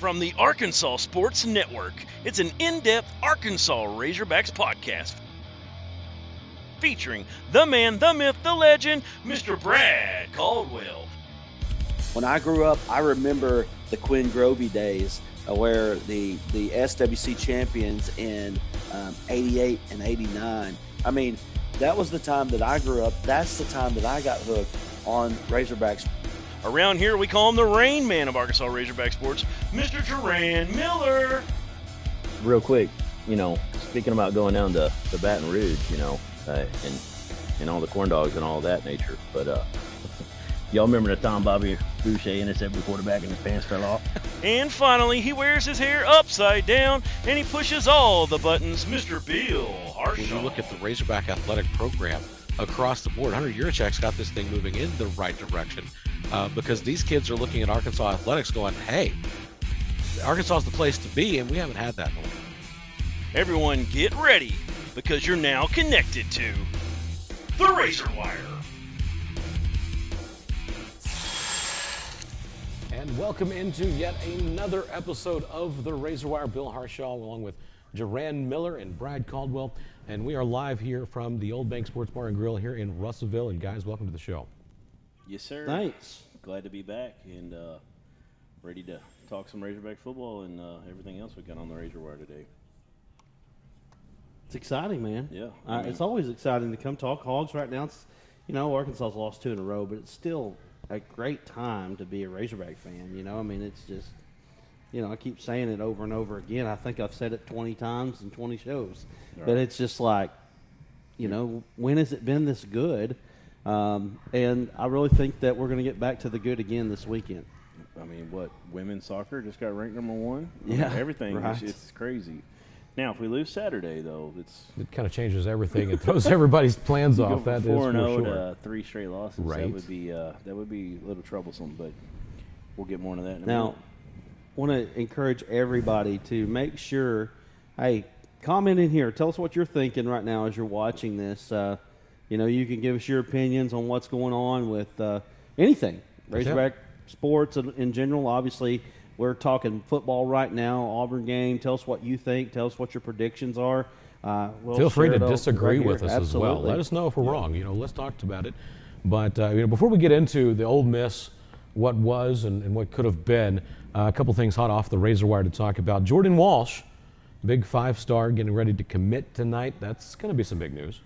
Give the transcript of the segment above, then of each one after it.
From the Arkansas Sports Network, it's an in-depth Arkansas Razorbacks podcast featuring the man, the myth, the legend, Mr. Brad Caldwell. When I grew up, I remember the Quinn Grovey days where the SWC champions in 88 and 89. I mean, that was the time that I grew up. That's the time that I got hooked on Razorbacks. Around here, we call him the Rain Man of Arkansas Razorback Sports, Mr. Duran Miller. Real quick, speaking about going down to Baton Rouge, and all the corn dogs and all that nature. But y'all remember the time Bobby Boucher intercepted the quarterback and his pants fell off? And finally, he wears his hair upside down and he pushes all the buttons, Mr. Bill Harshaw. When you look at the Razorback athletic program across the board, Hunter Yurichak's got this thing moving in the right direction because these kids are looking at Arkansas athletics going, hey, Arkansas is the place to be, and we haven't had that in a while. Everyone get ready, because you're now connected to the Razorwire. And welcome into yet another episode of the Razorwire. Bill Harshaw along with Duran Miller and Brad Caldwell. And we are live here from the Old Bank Sports Bar and Grill here in Russellville. And guys, welcome to the show. Yes, sir. Thanks. Glad to be back and ready to talk some Razorback football and everything else we got on the Razorwire today. It's exciting, man. Yeah. It's always exciting to come talk Hogs right now. It's, Arkansas's lost 2 in a row, but it's still a great time to be a Razorback fan. It's just, I keep saying it over and over again. I think I've said it 20 times in 20 shows. Right. But it's just like, when has it been this good? And I really think that we're going to get back to the good again this weekend. I mean, women's soccer just got ranked number 1? Yeah. Everything. Right. It's crazy. Now, if we lose Saturday, though, it kind of changes everything. It throws everybody's plans off. That is for 4-0 sure. to 3 straight losses. Right. That would be a little troublesome, but we'll get more into that in a Now, minute. I want to encourage everybody to make sure, hey, comment in here. Tell us what you're thinking right now as you're watching this. You can give us your opinions on what's going on with anything. Razorback sports in general. Obviously, we're talking football right now, Auburn game. Tell us what you think. Tell us what your predictions are. Feel free to disagree right with us Absolutely. as well. Let us know if we're wrong. Let's talk about it. But before we get into the Ole Miss, what was and what could have been, a couple things hot off the Razorwire to talk about. Jordan Walsh, big 5-star, getting ready to commit tonight. That's going to be some big news.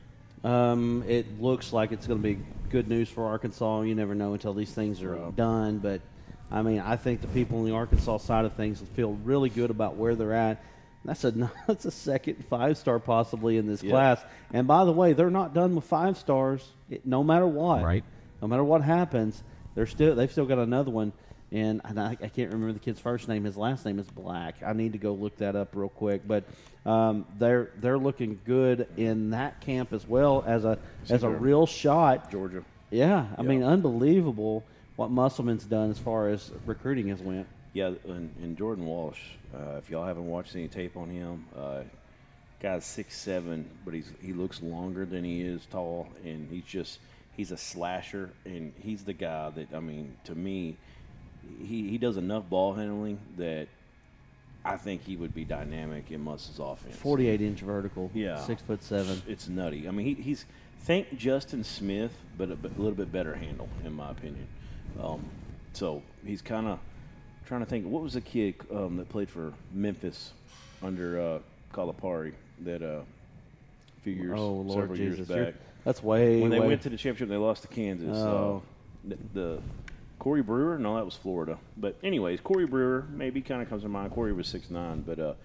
It looks like it's going to be good news for Arkansas. You never know until these things are done. But, I think the people on the Arkansas side of things feel really good about where they're at. That's a second 5-star possibly in this class. And, by the way, they're not done with 5 stars no matter what. Right. No matter what happens, they've still got another one. And I can't remember the kid's first name. His last name is Black. I need to go look that up real quick. But they're looking good in that camp as well as a real shot. Georgia. Yeah, I mean, unbelievable what Musselman's done as far as recruiting has went. Yeah, and Jordan Walsh, if y'all haven't watched any tape on him, guy's 6'7", but he looks longer than he is tall, and he's a slasher, and he's the guy that, to me, he does enough ball handling that I think he would be dynamic in Muss's offense. 48-inch vertical. Yeah. 6'7". It's nutty. He's think Justin Smith, but a little bit better handle, in my opinion. So he's kind of trying to think. What was the kid that played for Memphis under Calipari that a few years, several years back? That's way when they went to the championship, they lost to Kansas. The Corey Brewer? No, that was Florida. But anyways, Corey Brewer maybe kind of comes to mind. Corey was 6'9", but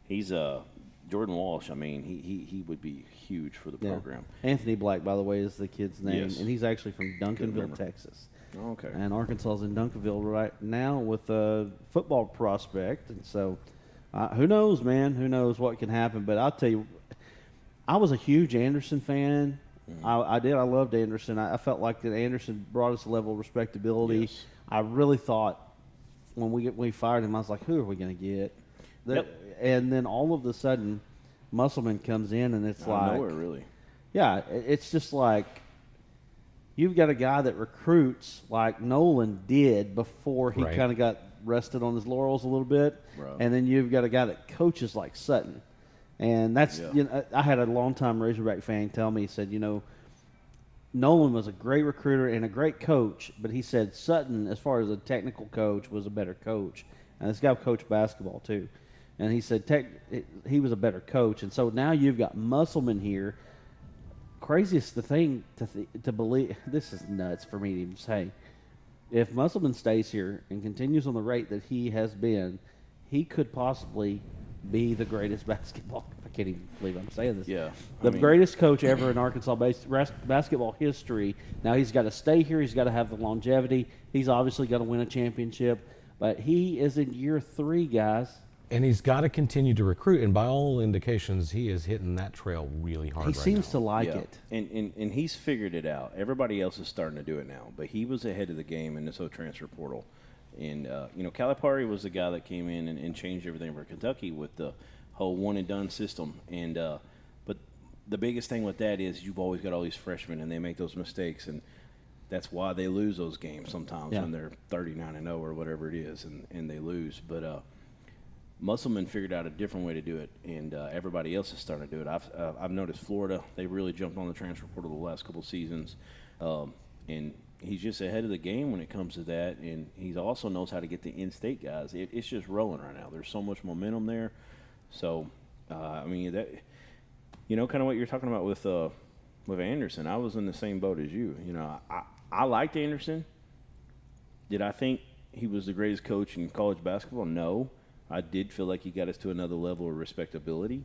he's Jordan Walsh. He would be huge for the program. Anthony Black, by the way, is the kid's name, Yes. and he's actually from Duncanville, Texas. Oh, okay. And Arkansas's in Duncanville right now with a football prospect, and so who knows, man? Who knows what can happen? But I'll tell you, I was a huge Anderson fan. I loved Anderson. I felt like that Anderson brought us a level of respectability. Yes. I really thought when we fired him, I was like, who are we going to get? And then all of a sudden, Musselman comes in, and it's like nowhere really. Yeah, it's just like you've got a guy that recruits like Nolan did before he kind of got rested on his laurels a little bit. Right. And then you've got a guy that coaches like Sutton. And that's, Yeah. you know, I had a longtime Razorback fan tell me, he said, you know, Nolan was a great recruiter and a great coach, but he said Sutton, as far as a technical coach, was a better coach. And this guy coached basketball too. And he said he was a better coach. And so now you've got Musselman here. Craziest the thing to believe, this is nuts for me to even say. If Musselman stays here and continues on the rate that he has been, he could possibly be the greatest basketball. I can't even believe I'm saying this. Yeah. The greatest coach ever in Arkansas basketball history. Now he's got to stay here. He's got to have the longevity. He's obviously got to win a championship. But he is in year 3, guys. And he's got to continue to recruit. And by all indications, he is hitting that trail really hard He right seems now. to like Yeah. it. And he's figured it out. Everybody else is starting to do it now, but he was ahead of the game in this whole transfer portal. And, you know, Calipari was the guy that came in and changed everything for Kentucky with the whole one-and-done system. And but the biggest thing with that is you've always got all these freshmen, and they make those mistakes, and that's why they lose those games sometimes when they're 39-0 or whatever it is, and they lose. But Musselman figured out a different way to do it, and everybody else is starting to do it. I've noticed Florida, they really jumped on the transfer portal the last couple of seasons, and he's just ahead of the game when it comes to that, and he also knows how to get the in-state guys. It's just rolling right now. There's so much momentum there. So, I mean, that, you know, kind of what you're talking about with Anderson. I was in the same boat as you. You know, I liked Anderson. Did I think he was the greatest coach in college basketball? No. I did feel like he got us to another level of respectability.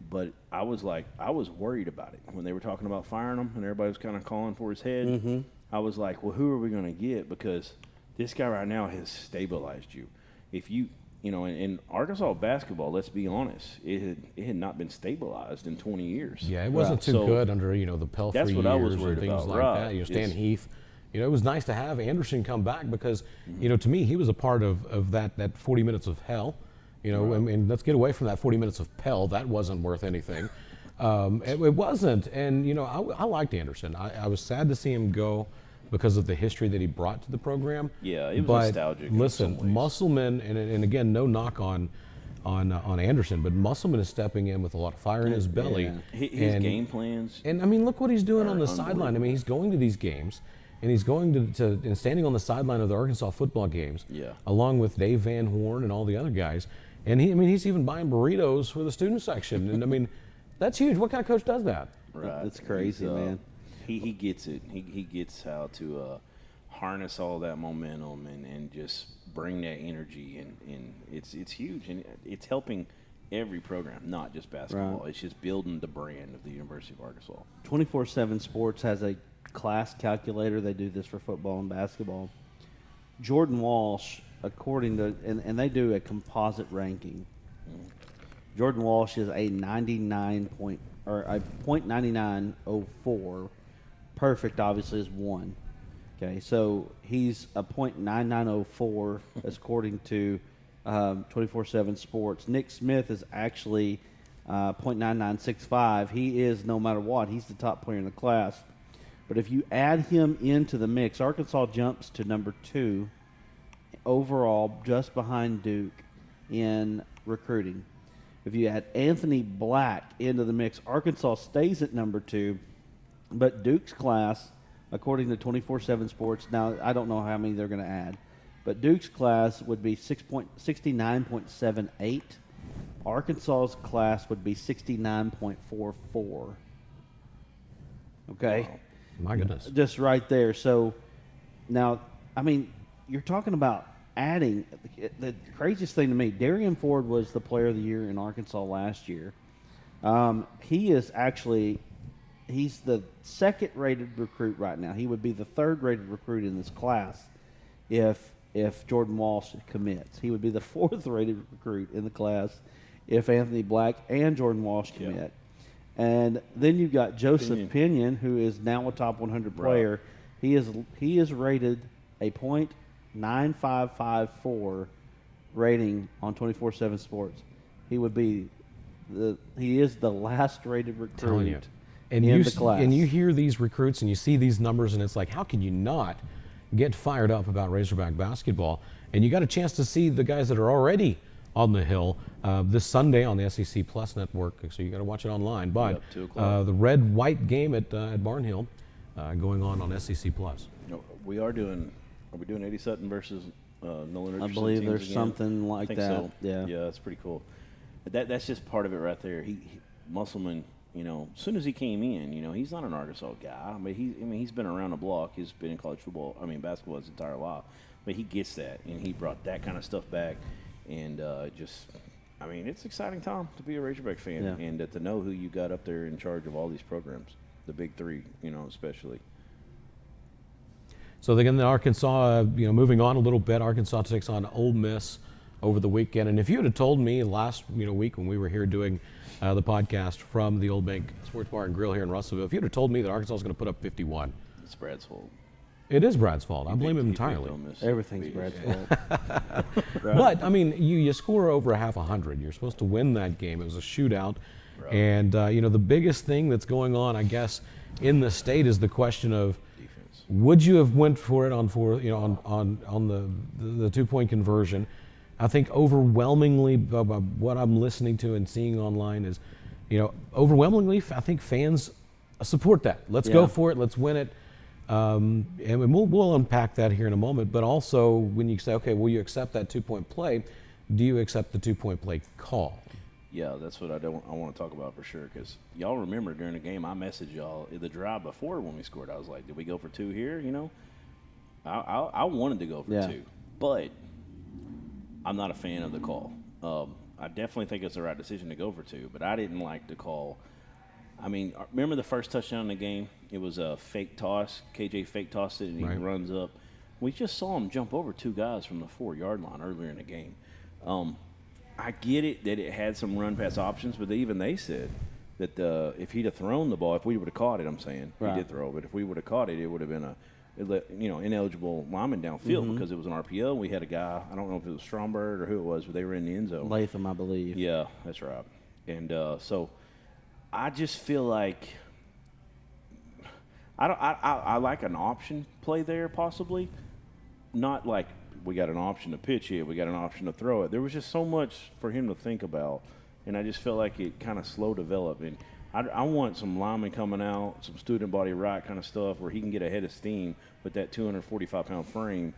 But I was worried about it when they were talking about firing him and everybody was kind of calling for his head. Mm-hmm. I was like, well, who are we going to get? Because this guy right now has stabilized you. If you know, in Arkansas basketball, let's be honest, it had not been stabilized in 20 years. Yeah, it wasn't too So good under, you know, the Pelfrey that's what I was years worried and things about, like right, that. You know, Stan is- Heath. You know, it was nice to have Anderson come back because, you know, to me, he was a part of that 40 minutes of hell. You know, and let's get away from that 40 minutes of Pell. That wasn't worth anything. It wasn't. And, you know, I liked Anderson. I was sad to see him go because of the history that he brought to the program. Yeah, it was but nostalgic in listen, some ways. Musselman, and again, no knock on Anderson, but Musselman is stepping in with a lot of fire in his belly. Yeah. His And- game plans. And I mean, look what he's doing are on the sideline. I mean, he's going to these games, and he's going to and standing on the sideline of the Arkansas football games, Yeah. along with Dave Van Horn and all the other guys. And he's even buying burritos for the student section. And I mean, that's huge. What kind of coach does that? Right. That's crazy, He's, man. He gets it. He gets how to harness all that momentum and just bring that energy, and it's huge, and it's helping every program, not just basketball. Right. It's just building the brand of the University of Arkansas. 24/7 Sports has a class calculator. They do this for football and basketball. Jordan Walsh, according to, and they do a composite ranking. Jordan Walsh is a 0.9904. Perfect, obviously, is 1. Okay, so he's a 0.9904 according to 24/7 Sports. Nick Smith is actually 0.9965. He is, no matter what, he's the top player in the class. But if you add him into the mix, Arkansas jumps to number 2 overall, just behind Duke in recruiting. If you add Anthony Black into the mix, Arkansas stays at number 2, but Duke's class, according to 24/7 Sports, now I don't know how many they're going to add, but Duke's class would be 69.78. Arkansas's class would be 69.44. Okay? My goodness. Just right there. So now, I mean, you're talking about adding. The craziest thing to me, Darian Ford was the player of the year in Arkansas last year. He is actually, he's the second-rated recruit right now. He would be the third-rated recruit in this class if Jordan Walsh commits. He would be the fourth-rated recruit in the class if Anthony Black and Jordan Walsh commit. And then you've got Joseph Pinion, who is now a top 100 player. He is rated a .9554 rating on 24/7 Sports. He would be he is the last rated Telling you. recruit And in you the class. and you hear these recruits and you see these numbers, and it's like, how can you not get fired up about Razorback basketball. And you got a chance to see the guys that are already on the hill this Sunday on the SEC Plus network, so you got to watch it online. But Yep, 2 o'clock. the red-white game at Barnhill going on SEC Plus. We are doing Eddie Sutton versus Nolan Richardson? I believe teams there's again? something I like think that. so. Yeah. Yeah, that's pretty cool. That's just part of it right there. Musselman, as soon as he came in, he's not an Arkansas guy. But he's been around the block. He's been in college basketball his entire life. But he gets that, and he brought that kind of stuff back. And it's exciting time to be a Razorback fan, Yeah. and to know who you got up there in charge of all these programs, the big three, especially. So again, Arkansas, moving on a little bit, Arkansas takes on Ole Miss over the weekend. And if you had told me last week when we were here doing the podcast from the Old Bank Sports Bar and Grill here in Russellville, if you had told me that Arkansas was going to put up 51, It's Brad's fault. it is Brad's fault. I blame him He picked entirely. Ole Miss. Everything's Brad's fault. But you score over half 100. You're supposed to win that game. It was a shootout, Right. and the biggest thing that's going on, I guess, in the state is the question of Defense. would you have went for it on the 2-point conversion? I think overwhelmingly, what I'm listening to and seeing online is, overwhelmingly, I think fans support that. Let's go Yeah. for it. Let's win it. And we'll unpack that here in a moment. But also, when you say, okay, will you accept that 2-point play? Do you accept the 2-point play call? Yeah, that's what I want to talk about for sure. Because y'all remember during the game, I messaged y'all the drive before when we scored. I was like, "Did we go for 2 here?" I wanted to go for 2, but I'm not a fan of the call. I definitely think it's the right decision to go for 2, but I didn't like the call. Remember the first touchdown in the game? It was a fake toss. KJ fake tossed it, and he Right. runs up. We just saw him jump over 2 guys from the 4-yard line earlier in the game. I get it that it had some run-pass options, but even they said that if he'd have thrown the ball, if we would have caught it, I'm saying, Right. he did throw, but if we would have caught it, it would have been ineligible lineman downfield because it was an RPO. We had a guy, I don't know if it was Stromberg or who it was, but they were in the end zone. Latham, I believe. Yeah, that's right. And so I just feel like I like an option play there possibly, not like we got an option to pitch it, we got an option to throw it. There was just so much for him to think about, and I just felt like it kind of slow development. I want some linemen coming out, some student body right kind of stuff where he can get a head of steam with that 245-pound frame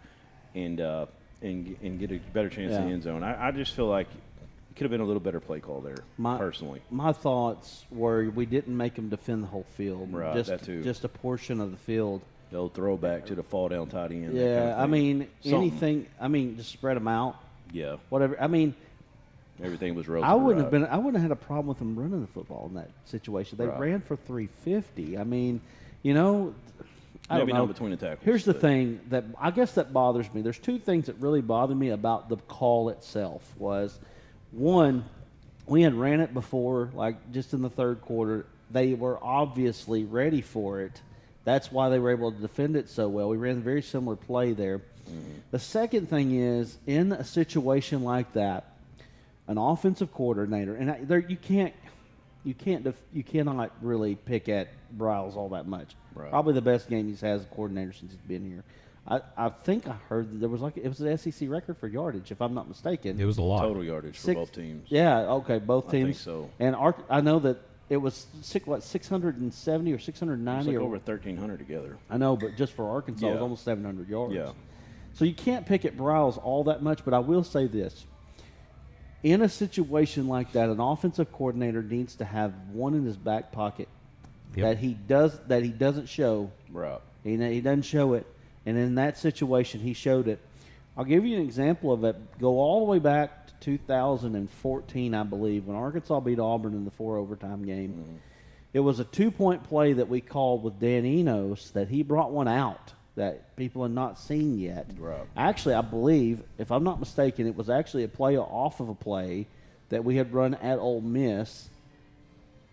and get a better chance in the end zone. I just feel like it could have been a little better play call there, personally. My thoughts were we didn't make him defend the whole field. Right, just, that too. Just a portion of the field. They'll throw back to the fall down tight end. Yeah, that kind of thing. Something. anything. Just spread them out. Yeah, Whatever. everything was rolled. I wouldn't have had a problem with them running the football in that situation. They Right. ran for 350. I don't Maybe know. not between the tackles. Here's the but- thing that I guess that bothers me. There's 2 things that really bother me about the call itself. Was one, we had ran it before, like just in the 3rd quarter. They were obviously ready for it. That's why they were able to defend it so well. We ran a very similar play there. The second thing is, in a situation like that, an offensive coordinator, and you cannot really pick at Bryles all that much. Right. Probably the best game he's had as a coordinator since he's been here. I think I heard that there was it was an SEC record for yardage, if I'm not mistaken. It was a lot. total yardage for both teams. Yeah, okay, both I teams. think so. And I know that it was 670 or 690 It's like or over 1,300 together. I know, but just for Arkansas, it was Yeah. almost 700 yards. Yeah. So you can't pick at Bryles all that much, but I will say this. In a situation like that, an offensive coordinator needs to have one in his back pocket Yep. that he doesn't show. Right. He doesn't show it, and in that situation, he showed it. I'll give you an example of it. Go all the way back to 2014, I believe, when Arkansas beat Auburn in the 4 overtime game. Mm-hmm. It was a 2-point play that we called with Dan Enos that he brought one out that people had not seen yet. Right. Actually, I believe, if I'm not mistaken, it was actually a play off of a play that we had run at Ole Miss.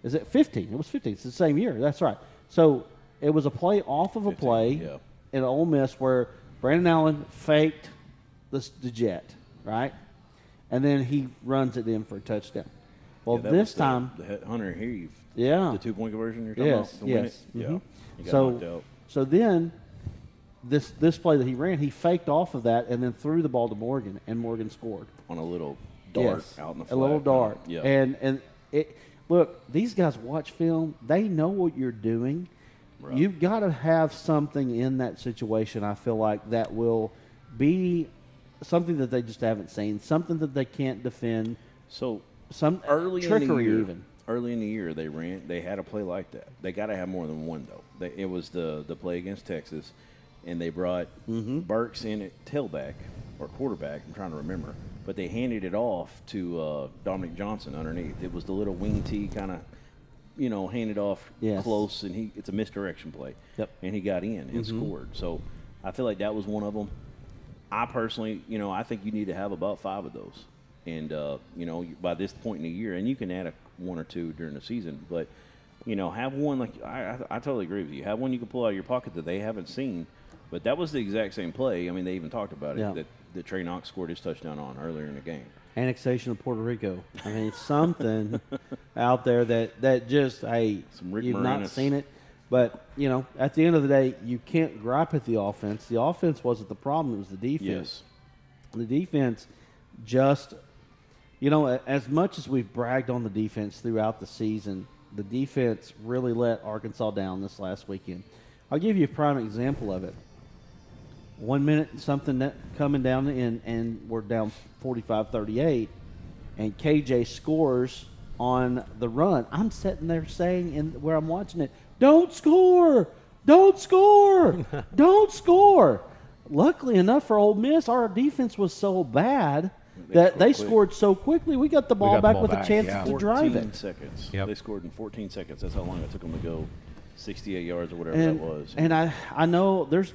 Is it 15? It was 15. It's the same year. That's right. So it was a play off of a 15, play yeah. at Ole Miss where Brandon Allen faked the jet, right? And then he runs it in for a touchdown. Well, Yeah, that this was time, the Hunter Heave. Yeah. The 2-point conversion you're talking Yes, about? To win yes. it? Yeah. Mhm. He got knocked out. So then this play that he ran, he faked off of that and then threw the ball to Morgan, and Morgan scored on a little dart out in the flat. a little dart. Yeah. And it look, these guys watch film. They know what you're doing. Right. You've got to have something in that situation, I feel like, that will be something that they just haven't seen, something that they can't defend. So some early trickery in the year, even. Early in the year, they had a play like that. They got to have more than one though. It was the play against Texas, and they brought Burks in at tailback or quarterback. I'm trying to remember, but they handed it off to Dominic Johnson underneath. It was the little wing tee kind of, handed off close, and it's a misdirection play. Yep. And he got in and scored. So I feel like that was one of them. I personally, I think you need to have about 5 of those. And, by this point in the year, and you can add one or two during the season, but, have one, like, I totally agree with you. Have one you can pull out of your pocket that they haven't seen. But that was the exact same play. I mean, they even talked about it, that Trey Knox scored his touchdown on earlier in the game. Annexation of Puerto Rico. I mean, it's something out there that just, hey, you've not seen it. But, at the end of the day, you can't gripe at the offense. The offense wasn't the problem. It was the defense. Yes. The defense just, as much as we've bragged on the defense throughout the season, the defense really let Arkansas down this last weekend. I'll give you a prime example of it. 1 minute, something that coming down the end, and we're down 45-38, and KJ scores on the run. I'm sitting there saying, where I'm watching it, don't score! Don't score! Don't score! Luckily enough for Ole Miss, our defense was so bad that they scored so quickly. We got the ball back with a chance to drive it. 14 seconds. Yep. They scored in 14 seconds. That's how long it took them to go 68 yards or whatever that was. And I know there's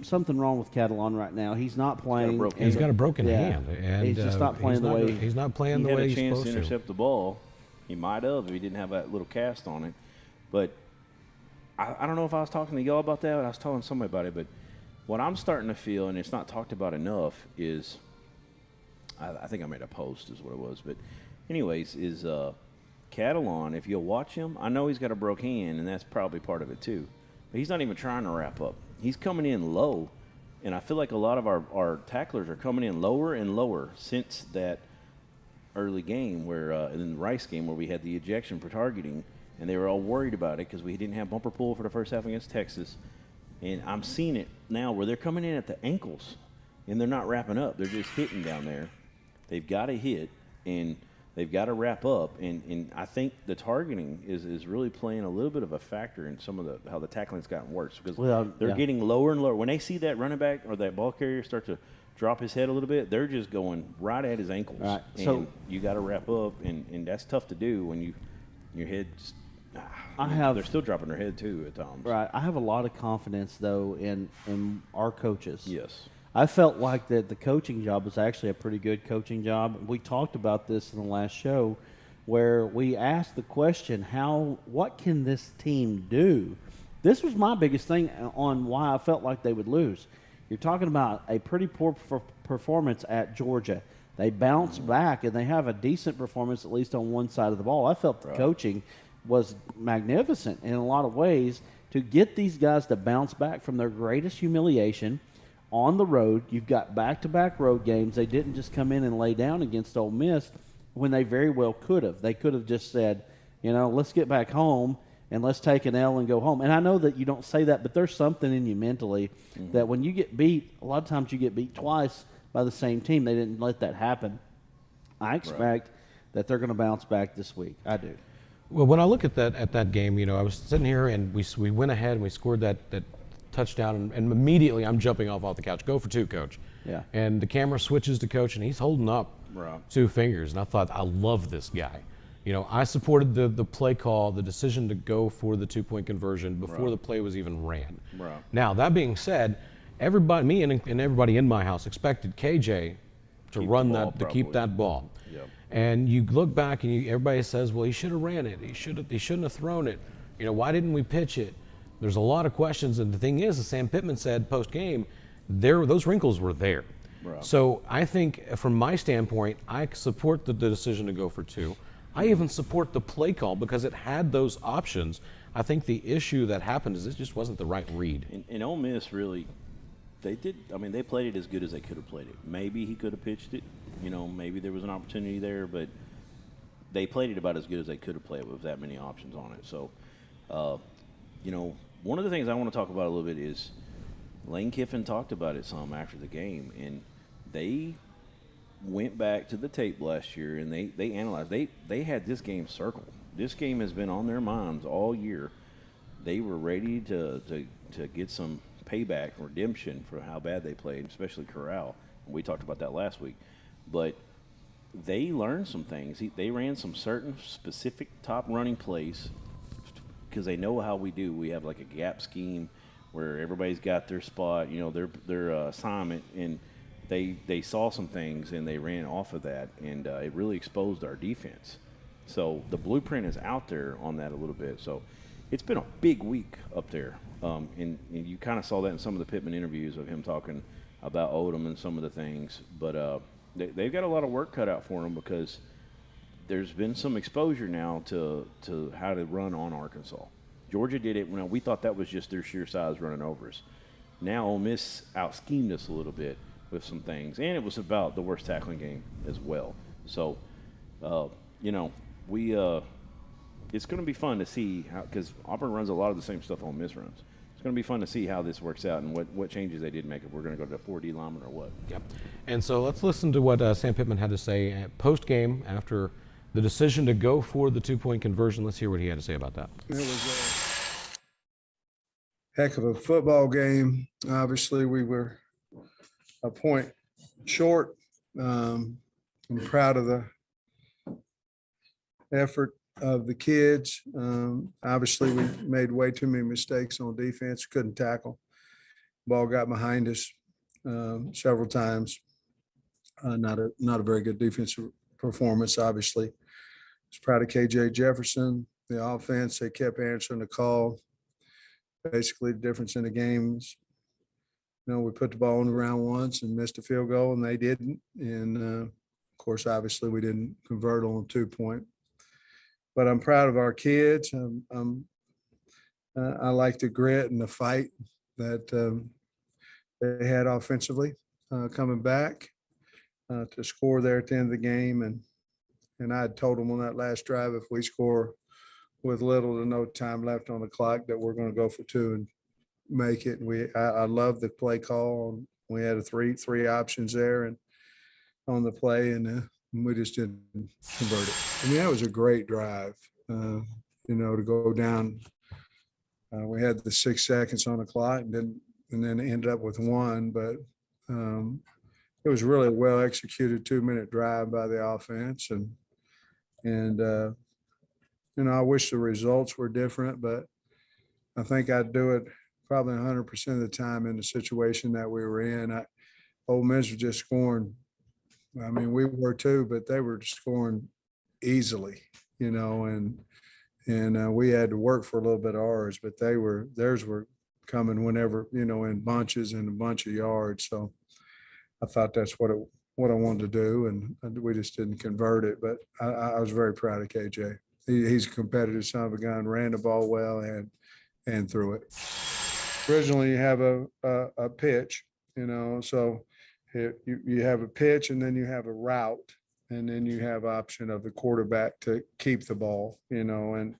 something wrong with Catalan right now. He's not playing. He's got a broken hand, and he's just not playing the way he's not playing the way he's supposed to. He had a chance to intercept the ball. He might have if he didn't have that little cast on it. But I don't know if I was talking to y'all about that. I was telling somebody about it. But what I'm starting to feel, and it's not talked about enough, is I think I made a post is what it was. But anyways, is Catalan, if you'll watch him, I know he's got a broke hand, and that's probably part of it too. But he's not even trying to wrap up. He's coming in low, and I feel like a lot of our tacklers are coming in lower and lower since that early game in the Rice game where we had the ejection for targeting, and they were all worried about it because we didn't have bumper pull for the first half against Texas. And I'm seeing it now where they're coming in at the ankles, and they're not wrapping up. They're just hitting down there. They've got to hit, and they've got to wrap up. And I think the targeting is really playing a little bit of a factor in some of how the tackling's gotten worse because they're getting lower and lower. When they see that running back or that ball carrier start to drop his head a little bit, they're just going right at his ankles. Right. And so you got to wrap up, and that's tough to do when your head's – they're still dropping their head too at times. Right. I have a lot of confidence, though, in our coaches. Yes. I felt like that the coaching job was actually a pretty good coaching job. We talked about this in the last show where we asked the question, what can this team do? This was my biggest thing on why I felt like they would lose. You're talking about a pretty poor performance at Georgia. They bounce back, and they have a decent performance, at least on one side of the ball. I felt the coaching was magnificent in a lot of ways to get these guys to bounce back from their greatest humiliation on the road. You've got back-to-back road games. They didn't just come in and lay down against Ole Miss when they very well could have. They could have just said, let's get back home and let's take an L and go home. And I know that you don't say that, but there's something in you mentally that when you get beat, a lot of times you get beat twice by the same team. They didn't let that happen. I expect that they're going to bounce back this week. I do. Well, when I look at that game, I was sitting here and we went ahead and we scored that touchdown, and immediately I'm jumping off the couch. Go for two, Coach. Yeah. And the camera switches to Coach, and he's holding up 2 fingers, and I thought, I love this guy. I supported the play call, the decision to go for the 2-point conversion before the play was even ran. Now, that being said, me and everybody in my house expected KJ to keep that ball. Yep. And you look back and everybody says, well, he should have ran it. He shouldn't have thrown it. Why didn't we pitch it? There's a lot of questions. And the thing is, as Sam Pittman said post-game, those wrinkles were there. Right. So I think from my standpoint, I support the decision to go for 2. I even support the play call because it had those options. I think the issue that happened is it just wasn't the right read. And Ole Miss really, They did. I mean, they played it as good as they could have played it. Maybe he could have pitched it. Maybe there was an opportunity there, but they played it about as good as they could have played it with that many options on it. So, one of the things I want to talk about a little bit is Lane Kiffin talked about it some after the game, and they went back to the tape last year and they analyzed. They had this game circled. This game has been on their minds all year. They were ready to get some payback, redemption for how bad they played, especially Corral. We talked about that last week. But they learned some things. They ran some certain specific top running plays because they know how we do. We have like a gap scheme where everybody's got their spot, their assignment, and they saw some things and they ran off of that, and it really exposed our defense. So the blueprint is out there on that a little bit. So it's been a big week up there, and you kind of saw that in some of the Pittman interviews of him talking about Odom and some of the things. But they've got a lot of work cut out for them because there's been some exposure now to how to run on Arkansas. Georgia did it when we thought that was just their sheer size running over us. Now Ole Miss out-schemed us a little bit with some things, and it was about the worst tackling game as well. So, it's going to be fun to see how, because Auburn runs a lot of the same stuff Ole Miss runs. It's going to be fun to see how this works out and what changes they did make. If we're going to go to 4D lineman or what. Yep. And so let's listen to what Sam Pittman had to say post-game after the decision to go for the 2-point conversion. Let's hear what he had to say about that. It was a heck of a football game. Obviously, we were a point short. I'm proud of the effort of the kids. Obviously, we made way too many mistakes on defense. Couldn't tackle. Ball got behind us several times. Not a very good defensive performance, obviously. I was proud of KJ Jefferson. The offense, they kept answering the call. Basically, the difference in the games, we put the ball on the ground once and missed a field goal, and they didn't. And, of course, obviously, we didn't convert on a 2-point. But I'm proud of our kids. I like the grit and the fight that they had offensively coming back to score there at the end of the game. And I had told them on that last drive, if we score with little to no time left on the clock, that we're going to go for 2 and make it. And I love the play call. We had three options there and on the play, and we just didn't convert it. I mean, that was a great drive, to go down. We had the 6 seconds on the clock and then ended up with 1, but it was really a well executed 2-minute drive by the offense. And I wish the results were different, but I think I'd do it probably 100% of the time in the situation that we were in. Ole Miss was just scoring. I mean, we were too, but they were scoring easily, and we had to work for a little bit of ours, but theirs were coming whenever, in bunches and a bunch of yards. So I thought that's what I wanted to do, and we just didn't convert it. But I was very proud of KJ. He's a competitive son of a gun, ran the ball well and threw it. Originally, you have a pitch, so you have a pitch and then you have a route, and then you have option of the quarterback to keep the ball, and I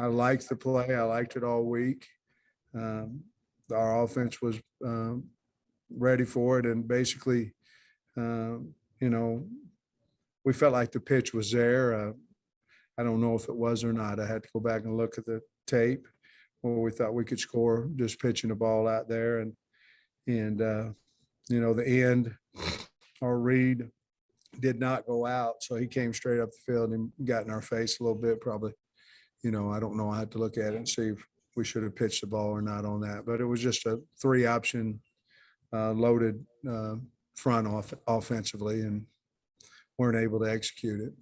liked the play. I liked it all week. Our offense was ready for it, and basically, we felt like the pitch was there. I don't know if it was or not. I had to go back and look at the tape where we thought we could score just pitching the ball out there, and the end, our read did not go out, so he came straight up the field and got in our face a little bit. Probably, I don't know. I had to look at it and see if we should have pitched the ball or not on that. But it was just a 3-option loaded front offensively, and weren't able to execute it.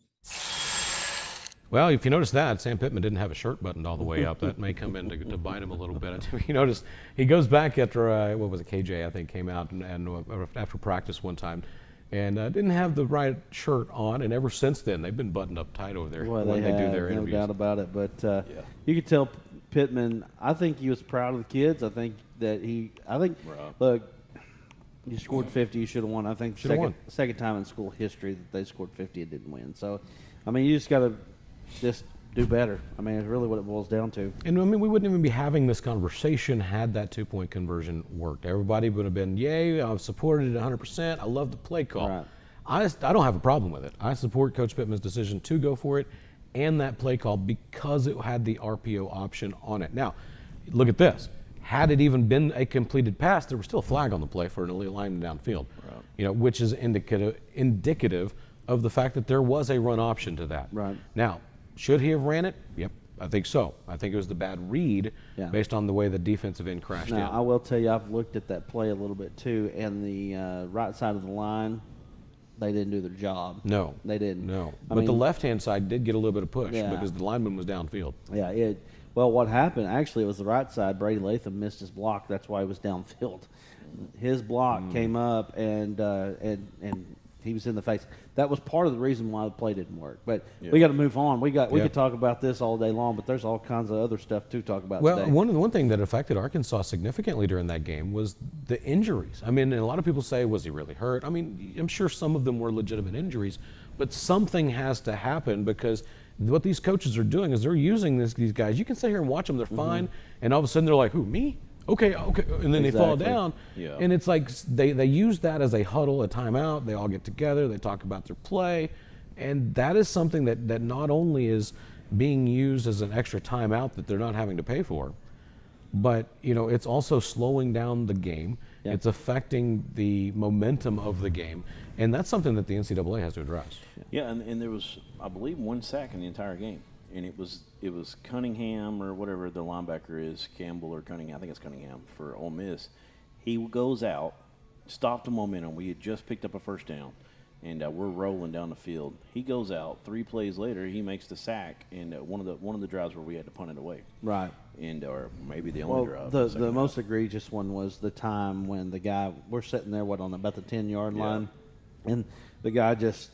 Well, if you notice that, Sam Pittman didn't have a shirt buttoned all the way up. That may come in to bite him a little bit. You notice he goes back after, what was it, KJ, I think, came out and after practice one time and didn't have the right shirt on. And ever since then, they've been buttoned up tight over there Well, when they do their no interviews. doubt about it. But you could tell Pittman, I think he was proud of the kids. I think that he. I think. Right. Look, you scored 50. You should have won. I think Should've won. second time in school history that they scored 50 and didn't win. So, I mean, you just got to just do better. I mean, it's really what it boils down to. And I mean, we wouldn't even be having this conversation had that 2-point conversion worked. Everybody would have been, yay, I've supported it 100%. I love the play call. Right. I don't have a problem with it. I support Coach Pittman's decision to go for it and that play call because it had the RPO option on it. Now, look at this. Had it even been a completed pass, there was still a flag on the play for an illegal lineman downfield, which is indicative of the fact that there was a run option to that. Right. Now, should he have ran it? Yep, I think so. I think it was the bad read based on the way the defensive end crashed in. Now, I will tell you, I've looked at that play a little bit too, and the right side of the line, they didn't do their job. No. They didn't. No. I But mean, the left-hand side did get a little bit of push Yeah. because the lineman was downfield. Yeah, well, what happened, actually, it was the right side. Brady Latham missed his block. That's why he was downfield. His block came up, and he was in the face. That was part of the reason why the play didn't work. But we got to move on. We could talk about this all day long, but there's all kinds of other stuff to talk about Well, today. one thing that affected Arkansas significantly during that game was the injuries. I mean, and a lot of people say, was he really hurt? I mean, I'm sure some of them were legitimate injuries, but something has to happen because what these coaches are doing is they're using these guys. You can sit here and watch them; they're fine, and all of a sudden they're like, "Who, me? Okay," and then they fall Exactly. down. Yeah. And it's like they use that as a huddle, a timeout. They all get together, they talk about their play, and that is something that not only is being used as an extra timeout that they're not having to pay for, but it's also slowing down the game. Yeah. It's affecting the momentum of the game, and that's something that the NCAA has to address. Yeah, and there was, I believe, 1 sack in the entire game, and it was Cunningham or whatever the linebacker is, Campbell or Cunningham. I think it's Cunningham for Ole Miss. He goes out, stopped the momentum. We had just picked up a first down, and we're rolling down the field. He goes out. 3 plays later, he makes the sack, and one of the drives where we had to punt it away, Right. and or maybe the only Well, drive. the most egregious one was the time when the guy, we're sitting there, on about the 10-yard line, and the guy just,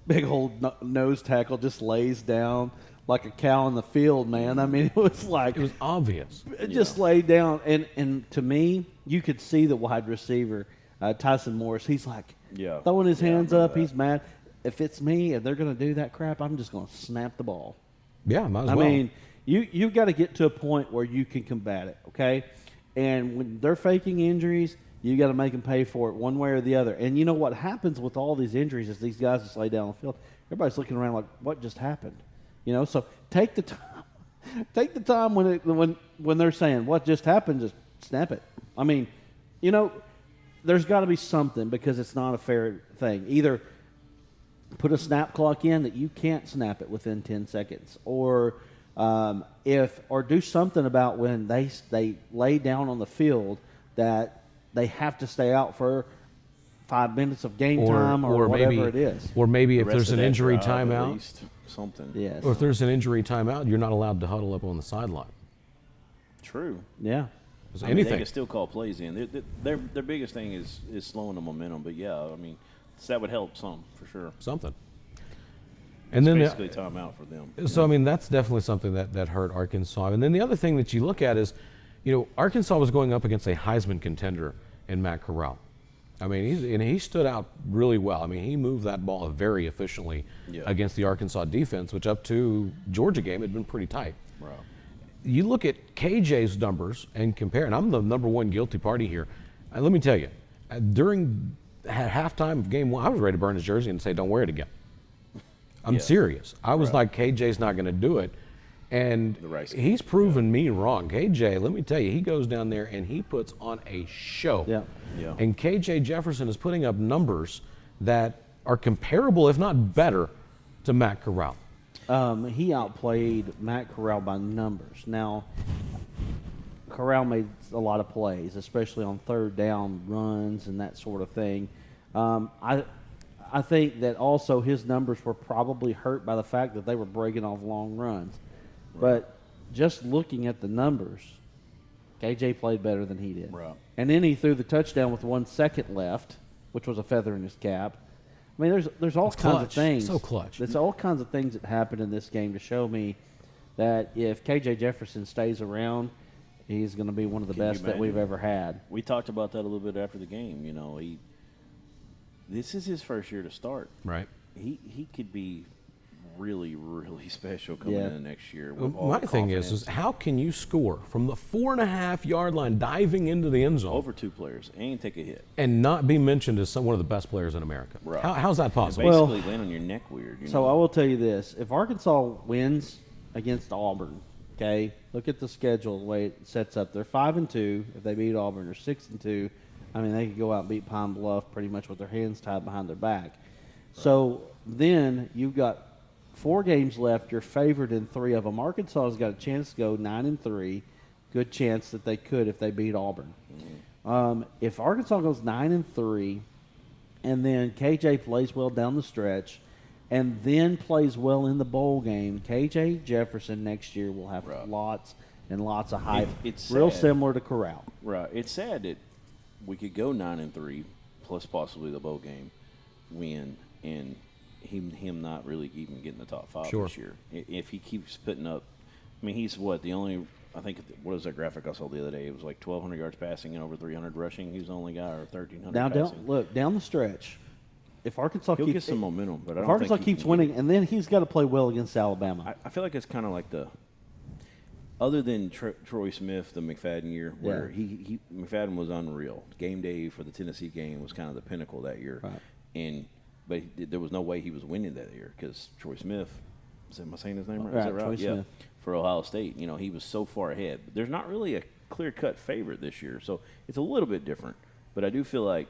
big old nose tackle, just lays down like a cow in the field, man. I mean, it was like, It was obvious. it just laid down. And to me, you could see the wide receiver, Tyson Morris, he's like throwing his hands up. He's mad. If it's me and they're going to do that crap, I'm just going to snap the ball. Yeah, might as I well. mean, you've got to get to a point where you can combat it, okay? And when they're faking injuries, you got to make them pay for it one way or the other. And you know what happens with all these injuries is these guys just lay down on the field. Everybody's looking around like, what just happened? So take the time. Take the time when they're saying what just happened, just snap it. I mean, there's got to be something because it's not a fair thing. Either put a snap clock in that you can't snap it within 10 seconds, or do something about when they lay down on the field that they have to stay out for 5 minutes of game time or whatever maybe, it is. Or maybe if The rest there's of an that injury drive, at timeout, least, something. Yes. or if there's an injury timeout, you're not allowed to huddle up on the sideline. True. Yeah. There's I mean, they anything. can still call plays in. Their biggest thing is slowing the momentum. But yeah, I mean, that would help some for sure. Something. It's And then basically timeout for them. So, I mean, that's definitely something that hurt Arkansas. And then the other thing that you look at is, Arkansas was going up against a Heisman contender in Matt Corral. I mean, he stood out really well. I mean, he moved that ball very efficiently against the Arkansas defense, which up to Georgia game had been pretty tight. Right. You look at KJ's numbers and compare, and I'm the number one guilty party here. Let me tell you, during halftime of game 1, I was ready to burn his jersey and say, don't wear it again. I'm serious. I was like, KJ's not going to do it. And he's proven me wrong. KJ, let me tell you, he goes down there and he puts on a show. Yeah. Yeah. And KJ Jefferson is putting up numbers that are comparable, if not better, to Matt Corral. He outplayed Matt Corral by numbers. Now, Corral made a lot of plays, especially on third down runs and that sort of thing. I think that also his numbers were probably hurt by the fact that they were breaking off long runs. But just looking at the numbers, KJ played better than he did. Right. And then he threw the touchdown with 1 second left, which was a feather in his cap. I mean, there's all kinds of clutch. things. So clutch. There's all kinds of things that happened in this game to show me that if KJ Jefferson stays around, he's going to be one of the Can you best that we've imagine? ever had. We talked about that a little bit after the game. You know, this is his first year to start. Right. He could be really, really special coming Yeah. in next year. With all My the thing is confidence. how can you score from the 4.5-yard line diving into the end zone Over 2 players and take a hit. and not be mentioned as one of the best players in America? Right. How's that And possible? basically land on your neck weird. You So know? I will tell you this: if Arkansas wins against Auburn, okay, look at the schedule the way it sets up. They're 5-2. If they beat Auburn, they're 6-2. I mean, they could go out and beat Pine Bluff pretty much with their hands tied behind their back. So then you've got 4 games left. You're favored in 3 of them. Arkansas has got a chance to go 9-3. Good chance that they could if they beat Auburn. If Arkansas goes 9-3, and then KJ plays well down the stretch, and then plays well in the bowl game, KJ Jefferson next year will have Right. lots and lots of hype. It's real sad. similar to Corral. Right. It's sad that we could go 9-3, plus possibly the bowl game, win, and him not really even getting the top 5 Sure. this year. If he keeps putting up, I mean, he's the only. I think what was that graphic I saw the other day? It was like 1,200 yards passing and over 300 rushing. He's the only guy, or 1,300 Now, passing. down the stretch, if Arkansas He'll keeps get some momentum, but I if don't Arkansas think he keeps can winning, get and then he's got to play well against Alabama. I feel like it's kind of like other than Troy Smith, the McFadden year, where Yeah. McFadden was unreal. Game day for the Tennessee game was kind of the pinnacle that year, Right. but there was no way he was winning that year because Troy Smith. Am I saying his name right? Is Right, that right? Troy Yeah. Smith. For Ohio State, he was so far ahead. But there's not really a clear-cut favorite this year, so it's a little bit different. But I do feel like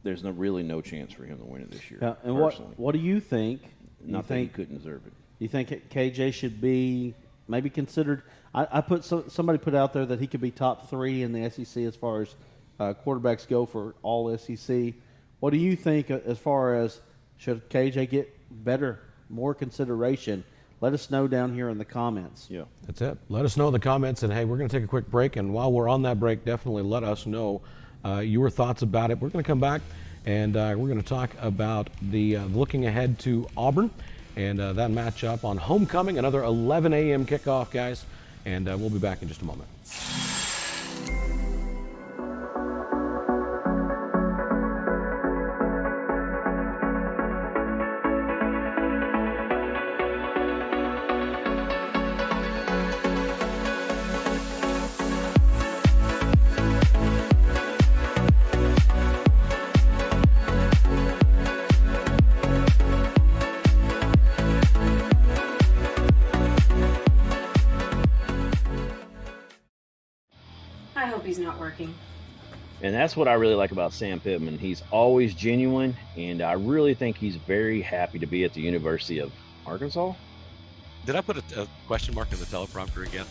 there's really no chance for him to win it this year. And personally, what do you think? not that he couldn't deserve it. You think KJ should be maybe considered? I put somebody put out there that he could be top 3 in the SEC as far as quarterbacks go for all SEC. What do you think as far as should KJ get better, more consideration? Let us know down here in the comments. Yeah. That's it. Let us know in the comments. And, hey, we're going to take a quick break. And while we're on that break, definitely let us know your thoughts about it. We're going to come back, and we're going to talk about the looking ahead to Auburn and that matchup on homecoming, another 11 a.m. kickoff, guys. And we'll be back in just a moment. I hope he's not working. And that's what I really like about Sam Pittman. He's always genuine, and I really think he's very happy to be at the University of Arkansas. Did I put a question mark in the teleprompter again?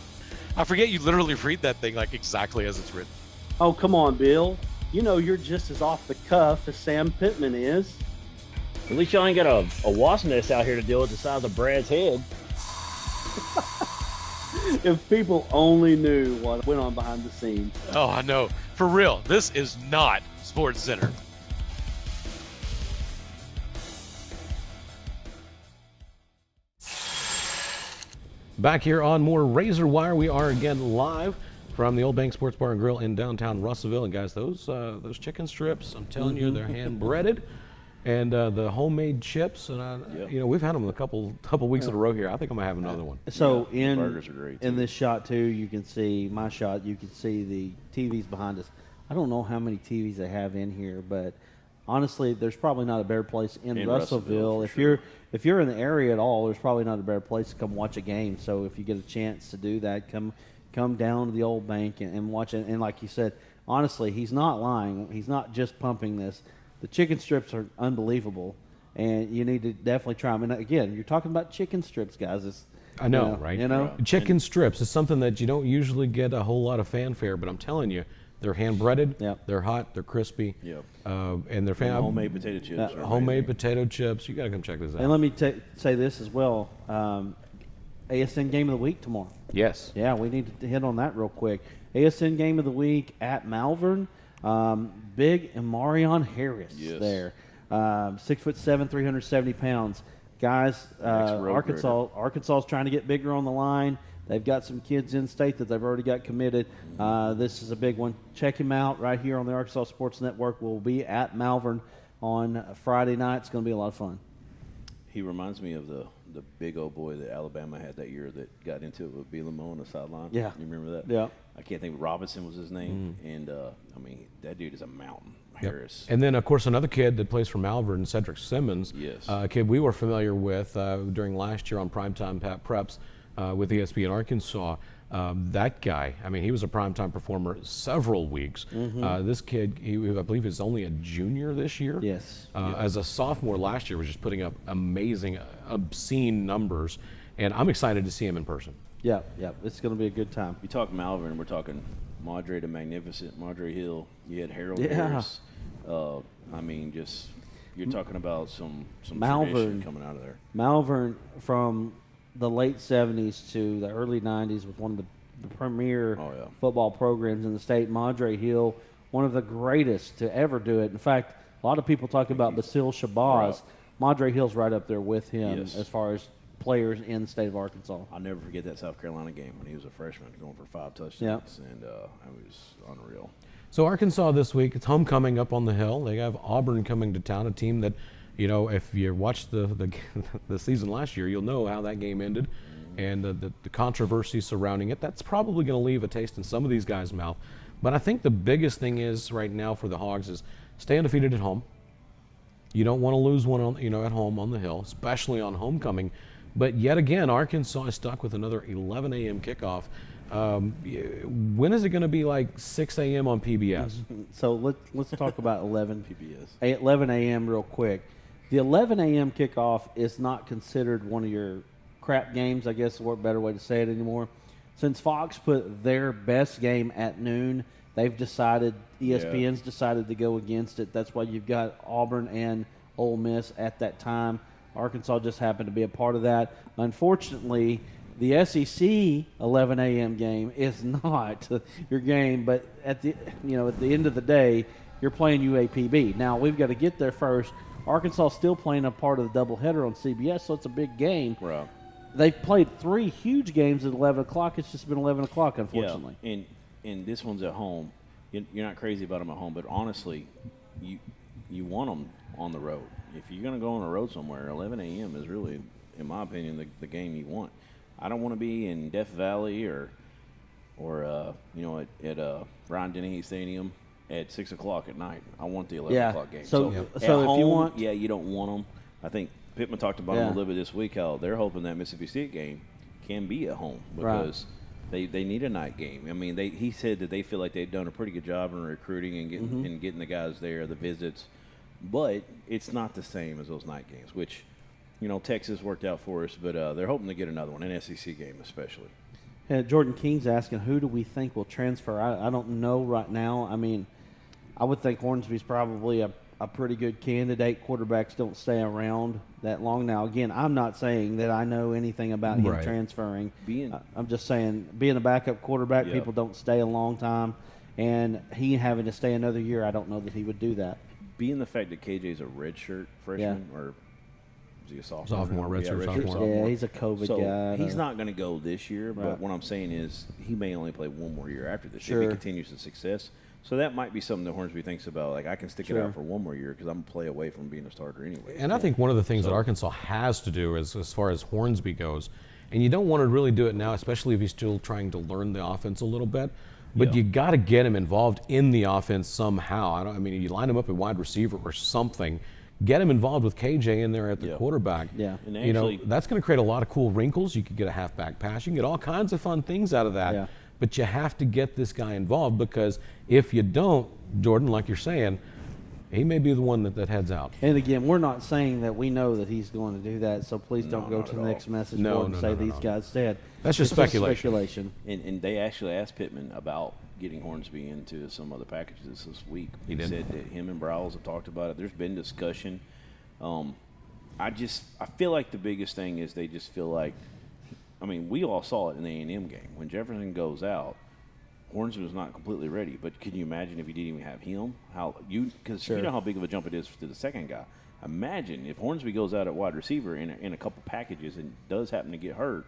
I forget you literally read that thing like exactly as it's written. Oh, come on, Bill. You know you're just as off the cuff as Sam Pittman is. At least y'all ain't got a wasp nest out here to deal with the size of Brad's head. If people only knew what went on behind the scenes. Oh, I know. For real, this is not Sports Center. Back here on more Razorwire, we are again live from the Old Bank Sports Bar and Grill in downtown Russellville. And guys, those chicken strips, I'm telling you, they're hand breaded, and the homemade chips. And we've had them a couple weeks in a row here. I think I'm gonna have another one. So the burgers are great, in too. this shot too, you can see my shot. You can see the TVs behind us. I don't know how many TVs they have in here, but honestly, there's probably not a better place in Russellville. for If you're in the area at all, there's probably not a better place to come watch a game. So if you get a chance to do that, come down to the Old Bank and watch it. And like you said, honestly, he's not lying. He's not just pumping this. The chicken strips are unbelievable, and you need to definitely try them. And again, you're talking about chicken strips, guys. I know, right? You know, Chicken strips is something that you don't usually get a whole lot of fanfare, but I'm telling you, they're hand breaded. Yep. They're hot. They're crispy. Yep. And they're And homemade potato chips. are homemade amazing. potato chips. You got to come check this out. and let me say this as well. ASN Game of the Week tomorrow. Yes. Yeah, we need to hit on that real quick. ASN Game of the Week at Malvern. Big and Marion Harris Yes. there. 6'7", 370 pounds. Guys, Next road Arkansas's trying to get bigger on the line. They've got some kids in state that they've already got committed. This is a big one. Check him out right here on the Arkansas Sports Network. We'll be at Malvern on Friday night. It's going to be a lot of fun. He reminds me of the big old boy that Alabama had that year that got into it with Bielema on the sideline. Yeah. You remember that? Yeah. I can't think. Robinson was his name. And, I mean, that dude is a mountain. Harris. And then, of course, another kid that plays for Malvern, Cedric Simmons, Yes. a kid we were familiar with during last year on Primetime Preps with ESPN Arkansas. That guy, I mean, he was a primetime performer several weeks. This kid, I believe, is only a junior this year. Yes. As a sophomore last year, was just putting up amazing, obscene numbers. And I'm excited to see him in person. Yeah, yeah. It's going to be a good time. You talk Malvern, we're talking Madre the Magnificent, Madre Hill. You had Harold Yeah. Harris. I mean, just you're talking about some Malvern tradition coming out of there. Malvern from the late 70s to the early 90s was one of the premier football programs in the state. Madre Hill, one of the greatest to ever do it. In fact, a lot of people talk about Basil Shabazz. Right. Madre Hill's right up there with him Yes. as far as players in the state of Arkansas. I'll never forget that South Carolina game when he was a freshman going for 5 touchdowns. And it was unreal. So Arkansas this week, it's homecoming up on the hill. They have Auburn coming to town, a team that, you know, if you watched the season last year, you'll know how that game ended and the controversy surrounding it. That's probably going to leave a taste in some of these guys' mouth. But I think the biggest thing is right now for the Hogs is stay undefeated at home. You don't want to lose one at home on the hill, especially on homecoming. But yet again, Arkansas is stuck with another 11 a.m. kickoff. When is it going to be like 6 a.m. on PBS? So let's talk about 11 PBS. 11 a.m. real quick. The 11 a.m. kickoff is not considered one of your crap games, I guess is a better way to say it anymore. Since Fox put their best game at noon, they've decided, ESPN's decided to go against it. That's why you've got Auburn and Ole Miss at that time. Arkansas just happened to be a part of that. Unfortunately, the SEC 11 a.m. game is not your game, but at the end of the day, you're playing UAPB. Now, we've got to get there first. Arkansas still playing a part of the doubleheader on CBS, so it's a big game. Right. They've played 3 huge games at 11 o'clock. It's just been 11 o'clock, unfortunately. Yeah, and this one's at home. You're not crazy about them at home, but honestly, you want them on the road. If you're going to go on the road somewhere, 11 a.m. is really, in my opinion, the game you want. I don't want to be in Death Valley or at Brian Dennehy Stadium at 6 o'clock at night. I want the 11 o'clock game. So at if home, you want, you don't want them. I think Pittman talked about them a little bit this week. How they're hoping that Mississippi State game can be at home because they need a night game. I mean, he said that they feel like they've done a pretty good job in recruiting and getting the guys there, the visits, but it's not the same as those night games, which. Texas worked out for us, but they're hoping to get another one, an SEC game especially. Jordan King's asking, who do we think will transfer? I don't know right now. I mean, I would think Hornsby's probably a pretty good candidate. Quarterbacks don't stay around that long. Now, again, I'm not saying that I know anything about him transferring. I'm just saying being a backup quarterback, people don't stay a long time. And he having to stay another year, I don't know that he would do that. Being the fact that KJ's a redshirt freshman or – is he a sophomore? Redshirt sophomore. Yeah, he's a COVID guy. He's not going to go this year, but what I'm saying is he may only play one more year after this if he continues the success. So that might be something that Hornsby thinks about. Like, I can stick it out for one more year because I'm going to play away from being a starter anyway. And I think one of the things that Arkansas has to do is, as far as Hornsby goes, and you don't want to really do it now, especially if he's still trying to learn the offense a little bit, but you got to get him involved in the offense somehow. You line him up at wide receiver or something. Get him involved with KJ in there at the quarterback. Yeah. And actually, that's going to create a lot of cool wrinkles. You could get a halfback pass. You can get all kinds of fun things out of that. Yeah. But you have to get this guy involved because if you don't, Jordan, like you're saying, he may be the one that heads out. And again, we're not saying that we know that he's going to do that, so please don't go to the next message board and say these guys said. That's just speculation. And they actually asked Pittman about getting Hornsby into some other packages this week. He said that him and Browse have talked about it. There's been discussion. I feel like the biggest thing is they just feel like, we all saw it in the A&M game. When Jefferson goes out, Hornsby was not completely ready. But can you imagine if you didn't even have him? Because you know how big of a jump it is to the second guy. Imagine if Hornsby goes out at wide receiver in a couple packages and does happen to get hurt,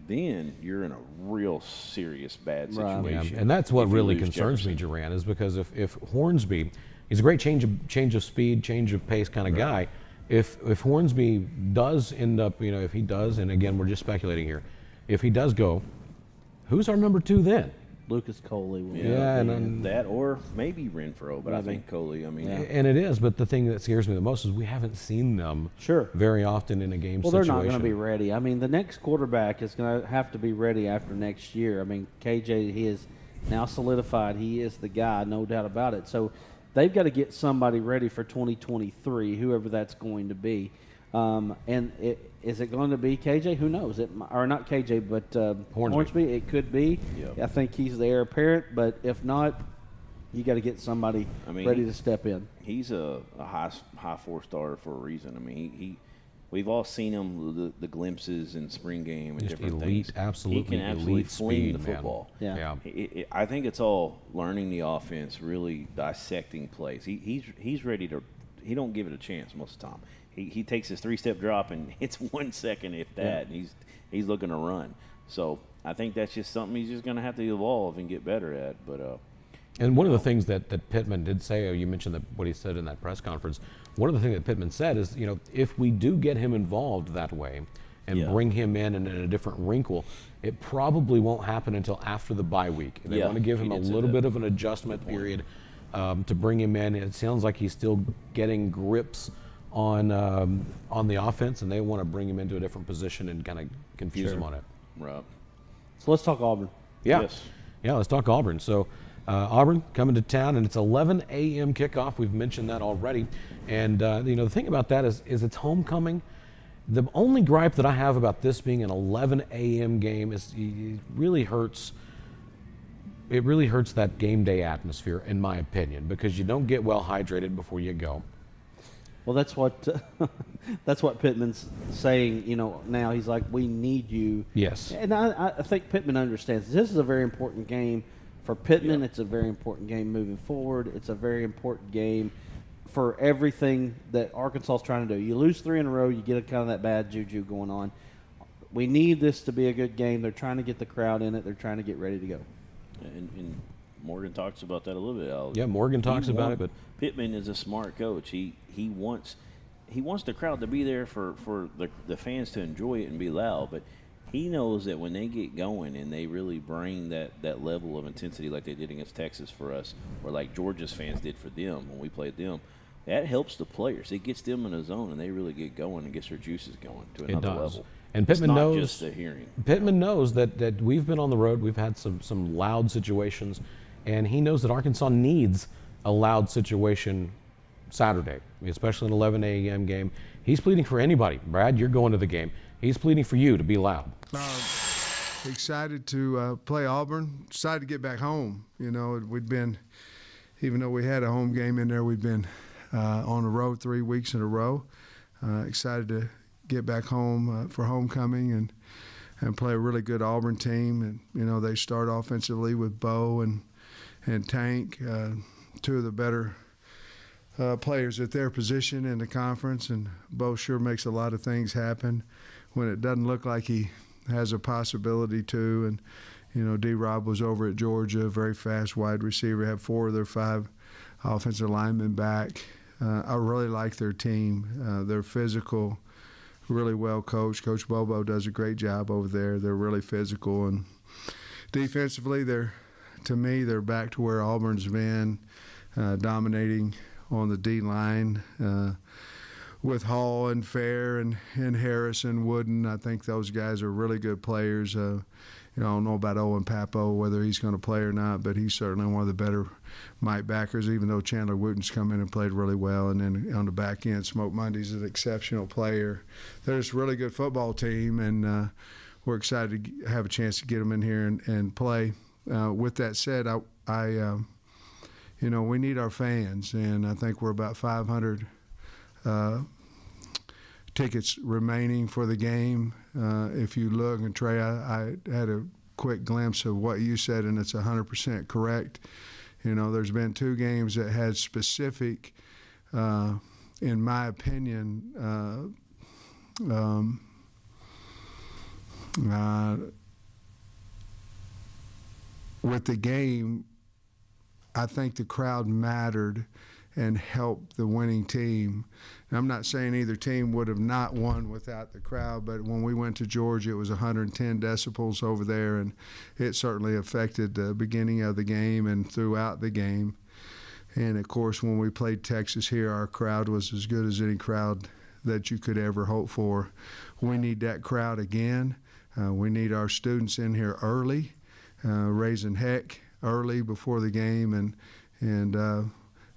then you're in a real serious bad Right. situation. Yeah, and that's what if you really lose concerns Jefferson. me, Duran, is because if Hornsby, he's a great change of speed, change of pace kind of guy. If Hornsby does end up, if he does, and again we're just speculating here, if he does go, who's our number 2 then? Lucas Coley. Will Yeah, be and that or maybe Renfro, but I Maybe. think Coley. I mean, And it is, but the thing that scares me the most is we haven't seen them Sure. very often in a game Well, situation. they're not going to be ready. I mean, the next quarterback is going to have to be ready after next year. I mean, KJ, he is now solidified. He is the guy, no doubt about it. So they've got to get somebody ready for 2023, whoever that's going to be. Is it going to be KJ? Who knows? Or not KJ, but Hornsby. It could be. Yep. I think he's the heir apparent, but if not, you got to get somebody ready to step in. he's a high 4-star for a reason. I mean, we've all seen him the glimpses in spring game and Just different elite, things. absolutely he can absolutely elite fling speed, the man. football. Yeah. I think it's all learning the offense, really dissecting plays. He's ready to. He don't give it a chance most of the time. He takes his 3-step drop and hits 1 second, if that. And he's looking to run. So I think that's just something he's just going to have to evolve and get better at. But And one of the things that Pittman did say, you mentioned what he said in that press conference. One of the things that Pittman said is, if we do get him involved that way and bring him in and in a different wrinkle, it probably won't happen until after the bye week. They want to give him a little bit of an adjustment period to bring him in. It sounds like he's still getting grips on the offense, and they want to bring him into a different position and kind of confuse him on it. right. So let's talk Auburn. Yeah. Yes. Yeah, let's talk Auburn. So Auburn coming to town, and it's 11 a.m. kickoff. We've mentioned that already. And, the thing about that is it's homecoming. The only gripe that I have about this being an 11 a.m. game is it really hurts. It really hurts that game day atmosphere, in my opinion, because you don't get well hydrated before you go. Well, that's what Pittman's saying. Now he's like, we need you. Yes. And I think Pittman understands this is a very important game for Pittman. It's a very important game moving forward. It's a very important game for everything that Arkansas is trying to do. You lose 3 in a row, you get kind of that bad juju going on. We need this to be a good game. They're trying to get the crowd in it. They're trying to get ready to go. And Morgan talks about that a little bit, Al. Yeah, Morgan talks about it, but Pittman is a smart coach. He wants the crowd to be there for the fans to enjoy it and be loud, but he knows that when they get going and they really bring that level of intensity like they did against Texas for us, or like Georgia's fans did for them when we played them, that helps the players. It gets them in a zone and they really get going and gets their juices going to another level. And Pittman it's not knows just the hearing. Pittman knows that we've been on the road. We've had some loud situations, and he knows that Arkansas needs a loud situation Saturday, especially an 11 a.m. game. He's pleading for anybody. Brad, you're going to the game. He's pleading for you to be loud. Excited to play Auburn. Excited to get back home. We'd been, even though we had a home game in there, we'd been on the road 3 weeks in a row. Excited to get back home for homecoming and play a really good Auburn team. And they start offensively with Bo and Tank, 2 of the better players at their position in the conference. And Bo sure makes a lot of things happen when it doesn't look like he has a possibility to. And D-Rob was over at Georgia, very fast wide receiver, had 4 of their 5 offensive linemen back. I really like their team. They're physical, really well coached. Coach Bobo does a great job over there. They're really physical, and defensively, to me, they're back to where Auburn's been, dominating on the D line with Hall and Fair and Harris and Wooden. I think those guys are really good players. I don't know about Owen Papo, whether he's going to play or not, but he's certainly one of the better Mike backers, even though Chandler Wooten's come in and played really well. And then on the back end, Smoke Mundy's an exceptional player. They're just a really good football team, and we're excited to have a chance to get them in here and play. With that said, we need our fans, and I think we're about 500 tickets remaining for the game. If you look, and Trey, I had a quick glimpse of what you said, and it's 100% correct. There's been 2 games that had specific, in my opinion, With the game, I think the crowd mattered and helped the winning team. And I'm not saying either team would have not won without the crowd, but when we went to Georgia, it was 110 decibels over there, and it certainly affected the beginning of the game and throughout the game. And, of course, when we played Texas here, our crowd was as good as any crowd that you could ever hope for. We need that crowd again. We need our students in here early, raising heck early before the game. And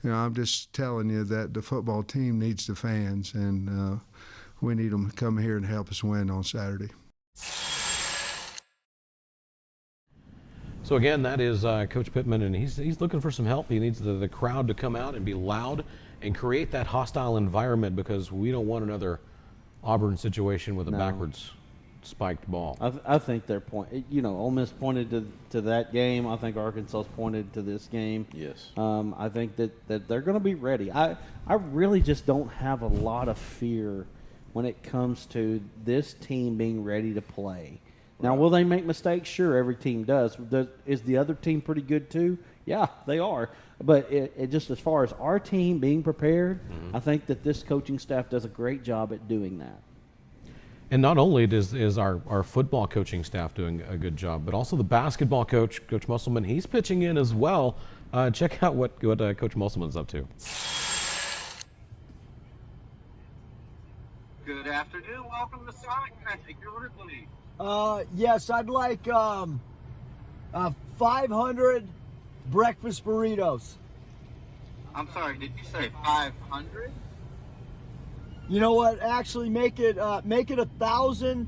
I'm just telling you that the football team needs the fans, and we need them to come here and help us win on Saturday. So again, that is Coach Pittman, and he's looking for some help. He needs the crowd to come out and be loud and create that hostile environment, because we don't want another Auburn situation with a backwards spiked ball. I think they're Ole Miss pointed to that game. I think Arkansas pointed to this game. Yes. I think that they're going to be ready. I really just don't have a lot of fear when it comes to this team being ready to play. Now, will they make mistakes? Sure, every team does. Is the other team pretty good too? Yeah, they are. But it just as far as our team being prepared, I think that this coaching staff does a great job at doing that. And not only is our football coaching staff doing a good job, but also the basketball coach, Coach Musselman, he's pitching in as well. Check out what Coach Musselman's up to. Good afternoon. Welcome to Sonic. Can I take your order, please? Yes, I'd like 500 breakfast burritos. I'm sorry, did you say 500? You know what? Actually, make it 1,000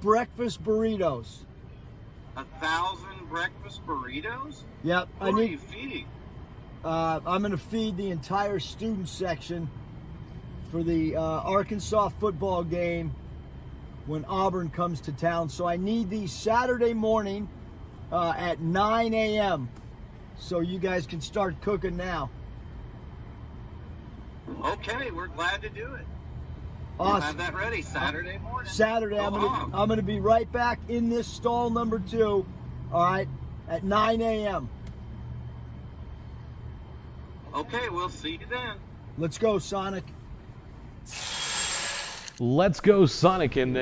breakfast burritos. 1,000 breakfast burritos? Yep. What are you feeding? I'm going to feed the entire student section for the Arkansas football game when Auburn comes to town. So I need these Saturday morning at 9 a.m. so you guys can start cooking now. Okay, we're glad to do it. Awesome. We'll have that ready Saturday morning. Saturday, I'm gonna be right back in this stall number 2, all right, at 9 a.m. Okay, we'll see you then. Let's go, Sonic. Let's go, Sonic. And,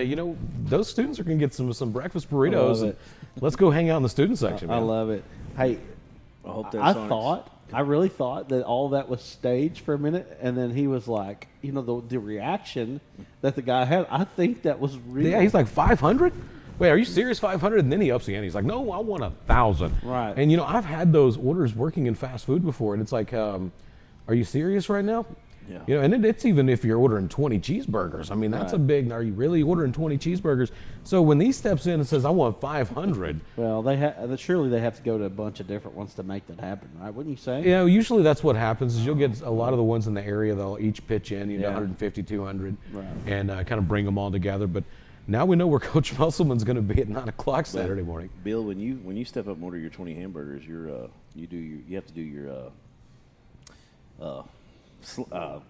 those students are going to get some breakfast burritos. And let's go hang out in the student section, man. I love it. Hey, I really thought that all that was staged for a minute, and then he was like, the reaction that the guy had, I think that was real. Yeah, he's like, 500? Wait, are you serious, 500? And then he ups the ante. He's like, no, I want 1,000. Right. And, I've had those orders working in fast food before, and it's like, are you serious right now? Yeah. And it's even if you're ordering 20 cheeseburgers. I mean, that's a big, are you really ordering 20 cheeseburgers? So when he steps in and says, I want 500. Well, surely they have to go to a bunch of different ones to make that happen, right? Wouldn't you say? Usually that's what happens is you'll get a lot of the ones in the area, they'll each pitch in, 150, 200, and kind of bring them all together. But now we know where Coach Musselman's going to be at 9 o'clock Saturday morning. Bill, when you step up and order your 20 hamburgers, you have to do your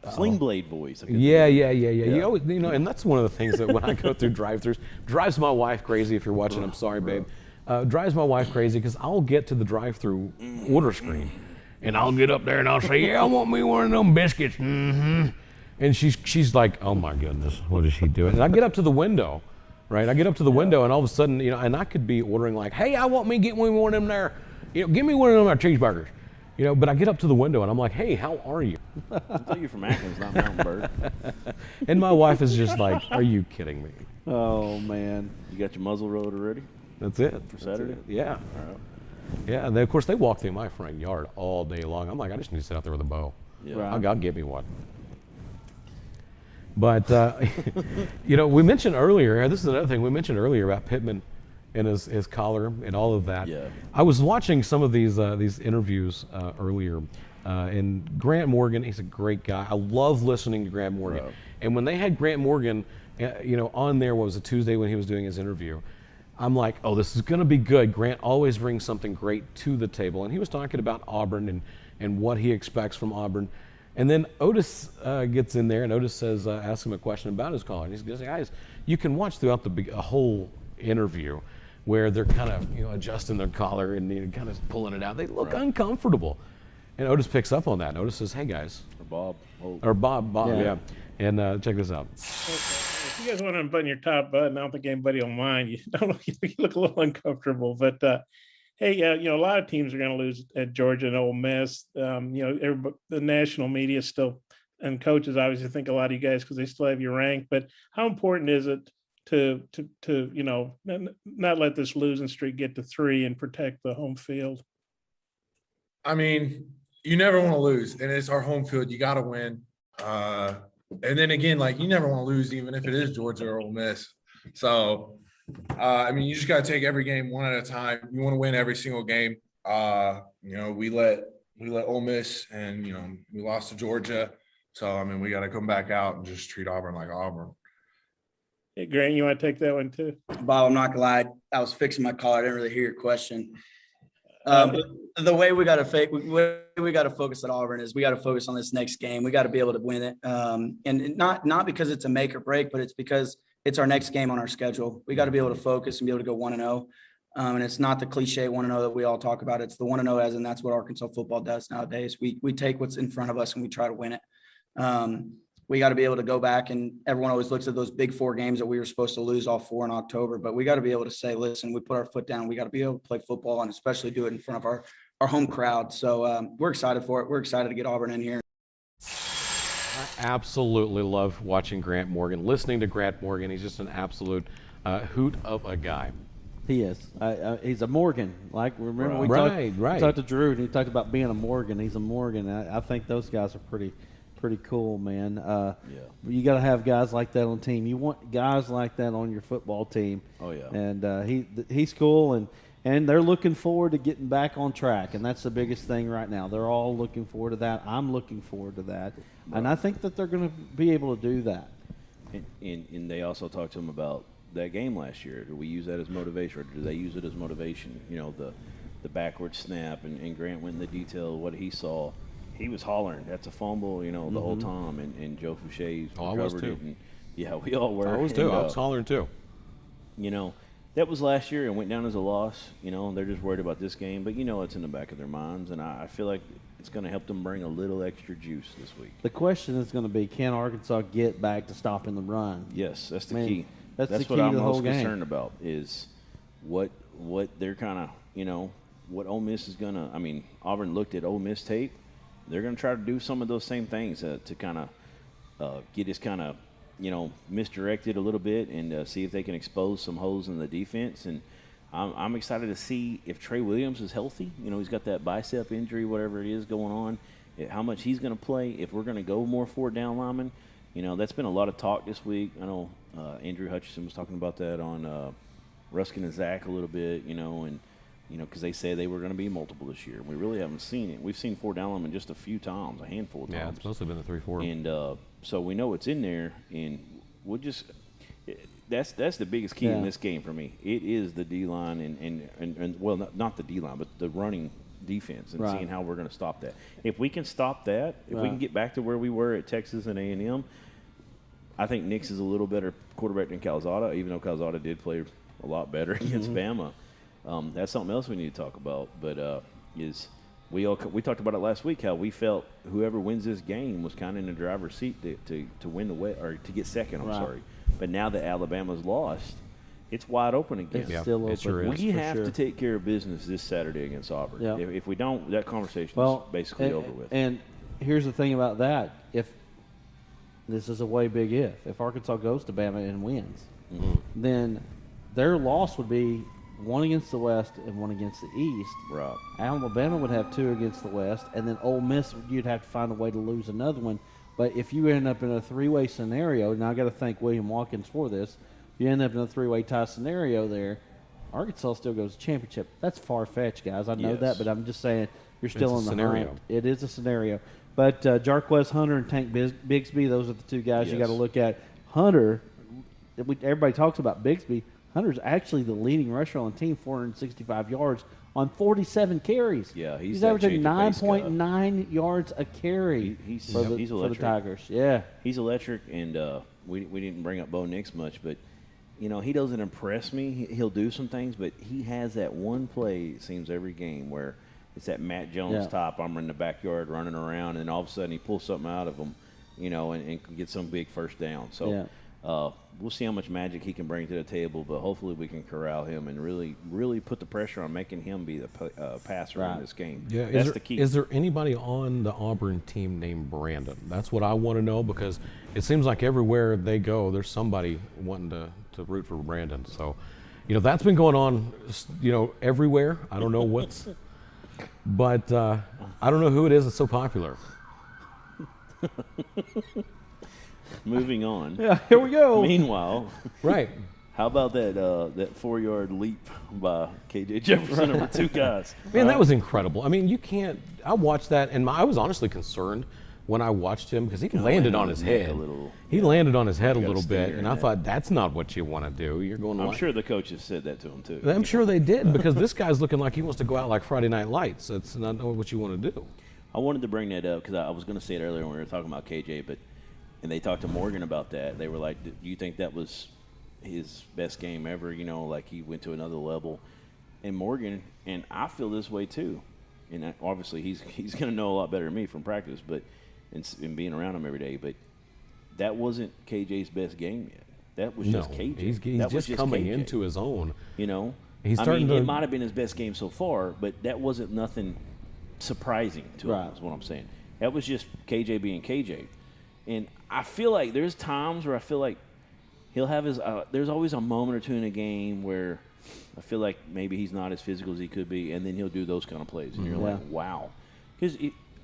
sling blade voice. Yeah. And that's one of the things that when I go through drive-thrus, drives my wife crazy. If you're watching, I'm sorry, babe. Drives my wife crazy because I'll get to the drive-through order screen, and I'll get up there and I'll say, "Yeah, I want me one of them biscuits." Mm-hmm. And she's like, "Oh my goodness, what is she doing?" And I get up to the window, right? I get up to the window, and all of a sudden, and I could be ordering like, "Hey, I want me get me one of them there. Give me one of them there cheeseburgers." But I get up to the window and I'm like, "Hey, how are you?" I thought you're from Athens, not Mountain Bird. And my wife is just like, "Are you kidding me?" Oh man, you got your muzzle rotor ready? That's it for Saturday. Yeah. All right. Yeah, and then, of course they walk through my front yard all day long. I'm like, I just need to sit out there with a bow. Yeah. Right. I'll get me one. But we mentioned earlier. This is another thing we mentioned earlier about Pittman and his collar and all of that. Yeah. I was watching some of these earlier, and Grant Morgan, he's a great guy. I love listening to Grant Morgan. Right. And when they had Grant Morgan, on there, what was it, Tuesday when he was doing his interview, I'm like, oh, this is going to be good. Grant always brings something great to the table. And he was talking about Auburn and what he expects from Auburn. And then Otis gets in there, and Otis says, asks him a question about his collar. And he says, guys, you can watch throughout the whole interview where they're kind of adjusting their collar and kind of pulling it out. They look uncomfortable. And Otis picks up on that. And Otis says, "Hey guys," or Bob, yeah. And check this out. If you guys want to unbutton your top button, I don't think anybody will mind. You look a little uncomfortable, but hey, a lot of teams are going to lose at Georgia and Ole Miss. The national media still and coaches obviously think a lot of you guys because they still have you ranked. But how important is it to not let this losing streak get to 3 and protect the home field? I mean, you never want to lose, and it's our home field. You got to win. And then again, you never want to lose, even if it is Georgia or Ole Miss. So, you just got to take every game one at a time. You want to win every single game. We let Ole Miss, and we lost to Georgia. So, we got to come back out and just treat Auburn like Auburn. Hey, Grant, you want to take that one too? Bob, I'm not gonna lie. I was fixing my collar. I didn't really hear your question. The way we got to focus at Auburn is we got to focus on this next game. We got to be able to win it, and not because it's a make or break, but it's because it's our next game on our schedule. We got to be able to focus and be able to go 1-0. And it's not the cliche 1-0 that we all talk about. It's the 1-0 as in that's what Arkansas football does nowadays. We take what's in front of us and we try to win it. We got to be able to go back, and everyone always looks at those big 4 games that we were supposed to lose all 4 in October, but we got to be able to say, listen, we put our foot down. We got to be able to play football and especially do it in front of our home crowd. So we're excited for it. We're excited to get Auburn in here. I absolutely love watching Grant Morgan, listening to Grant Morgan. He's just an absolute hoot of a guy. He is. He's a Morgan. Remember we talked to Drew, and he talked about being a Morgan. He's a Morgan. I think those guys are pretty cool, man. You got to have guys like that on the team. You want guys like that on your football team. Oh yeah. And he's cool, and they're looking forward to getting back on track, and that's the biggest thing right now. They're all looking forward to that. I'm looking forward to that, and I think that they're going to be able to do that. And they also talked to him about that game last year. Do we use that as motivation, or do they use it as motivation? The backward snap, and Grant went in the detail of what he saw. He was hollering, "That's a fumble," the whole time, and Joe Fouché recovered it. And, we all were. I was too. I was hollering too. That was last year and went down as a loss. They're just worried about this game, but it's in the back of their minds, and I feel like it's going to help them bring a little extra juice this week. The question is going to be, can Arkansas get back to stopping the run? Yes, that's the key. That's the key what I'm to the whole most game. concerned about is what they're kind of, what Ole Miss is going to – Auburn looked at Ole Miss tape. They're going to try to do some of those same things to kind of get us kind of, misdirected a little bit and see if they can expose some holes in the defense. And I'm excited to see if Trey Williams is healthy. He's got that bicep injury, whatever it is going on, how much he's going to play, if we're going to go more 4 down linemen. That's been a lot of talk this week. I know Andrew Hutchinson was talking about that on Ruskin and Zach a little bit, and because they said they were going to be multiple this year. We really haven't seen it. We've seen 4 down linemen just a few times, a handful of times. Yeah, it's mostly been the 3-4. And so we know it's in there, and we'll just that's the biggest key in this game for me. It is the D-line and well, not the D-line, but the running defense and seeing how we're going to stop that. If we can stop that, if we can get back to where we were at Texas and A&M, I think Nix is a little better quarterback than Calzada, even though Calzada did play a lot better against Bama. That's something else we need to talk about. But we talked about it last week, how we felt whoever wins this game was kind of in the driver's seat to win the way, or to get second. I'm sorry, but now that Alabama's lost, it's wide open again. It's still open. It sure is, we have to take care of business this Saturday against Auburn. Yeah. If we don't, that conversation is basically over with. And here's the thing about that: if this is a way big if Arkansas goes to Bama and wins, then their loss would be 1 against the West and 1 against the East. Right. Alabama would have 2 against the West, and then Ole Miss, you'd have to find a way to lose another one. But if you end up in a 3-way scenario, now I got to thank William Watkins for this. You end up in a 3-way tie scenario there, Arkansas still goes to championship. That's far-fetched, guys. I know that, but I'm just saying you're still in the scenario. hunt. It is a scenario. But Jarquez Hunter and Tank Bigsby, those are the 2 guys you got to look at. Hunter, everybody talks about Bigsby. Hunter's actually the leading rusher on the team, 465 yards on 47 carries. Yeah, he's averaging 9.9 yards a carry He's for the electric. Tigers. Yeah, he's electric, and we didn't bring up Bo Nix much, but you know, he doesn't impress me. He'll do some things, but he has that one play, it seems, every game where it's that Matt Jones top armor in the backyard running around, and all of a sudden he pulls something out of him, you know, and can get some big first down. So we'll see how much magic he can bring to the table, but hopefully we can corral him and really put the pressure on making him be the passer in this game. Yeah, that's the key. Is there anybody on the Auburn team named Brandon? That's what I want to know, because it seems like everywhere they go, there's somebody wanting to root for Brandon. So, you know, that's been going on, you know, everywhere. I don't know what's, but I don't know who it is that's so popular. Moving on. Yeah, here we go. Meanwhile, right. How about that 4-yard leap by KJ Jefferson over 2 guys? Man, that was incredible. I mean, you can't. I watched that, and I was honestly concerned when I watched him, because he landed on his head. He landed on his head a little bit, and I thought, that's not what you want to do. You're going. I'm sure the coaches said that to him too. I'm sure they did, because this guy's looking like he wants to go out like Friday Night Lights. That's not what you want to do. I wanted to bring that up because I was going to say it earlier when we were talking about KJ, and they talked to Morgan about that. They were like, "Do you think that was his best game ever? You know, like he went to another level." And Morgan, and I feel this way too. And obviously, he's going to know a lot better than me from practice, but and being around him every day. But that wasn't KJ's best game yet. That was just KJ. He's just coming KJ. Into his own. You know, he's starting it might have been his best game so far, but that wasn't nothing surprising to him. Is what I'm saying. That was just KJ being KJ. And I feel like there's times where I feel like he'll have his there's always a moment or two in a game where I feel like maybe he's not as physical as he could be, and then he'll do those kind of plays, and you're like, wow. Because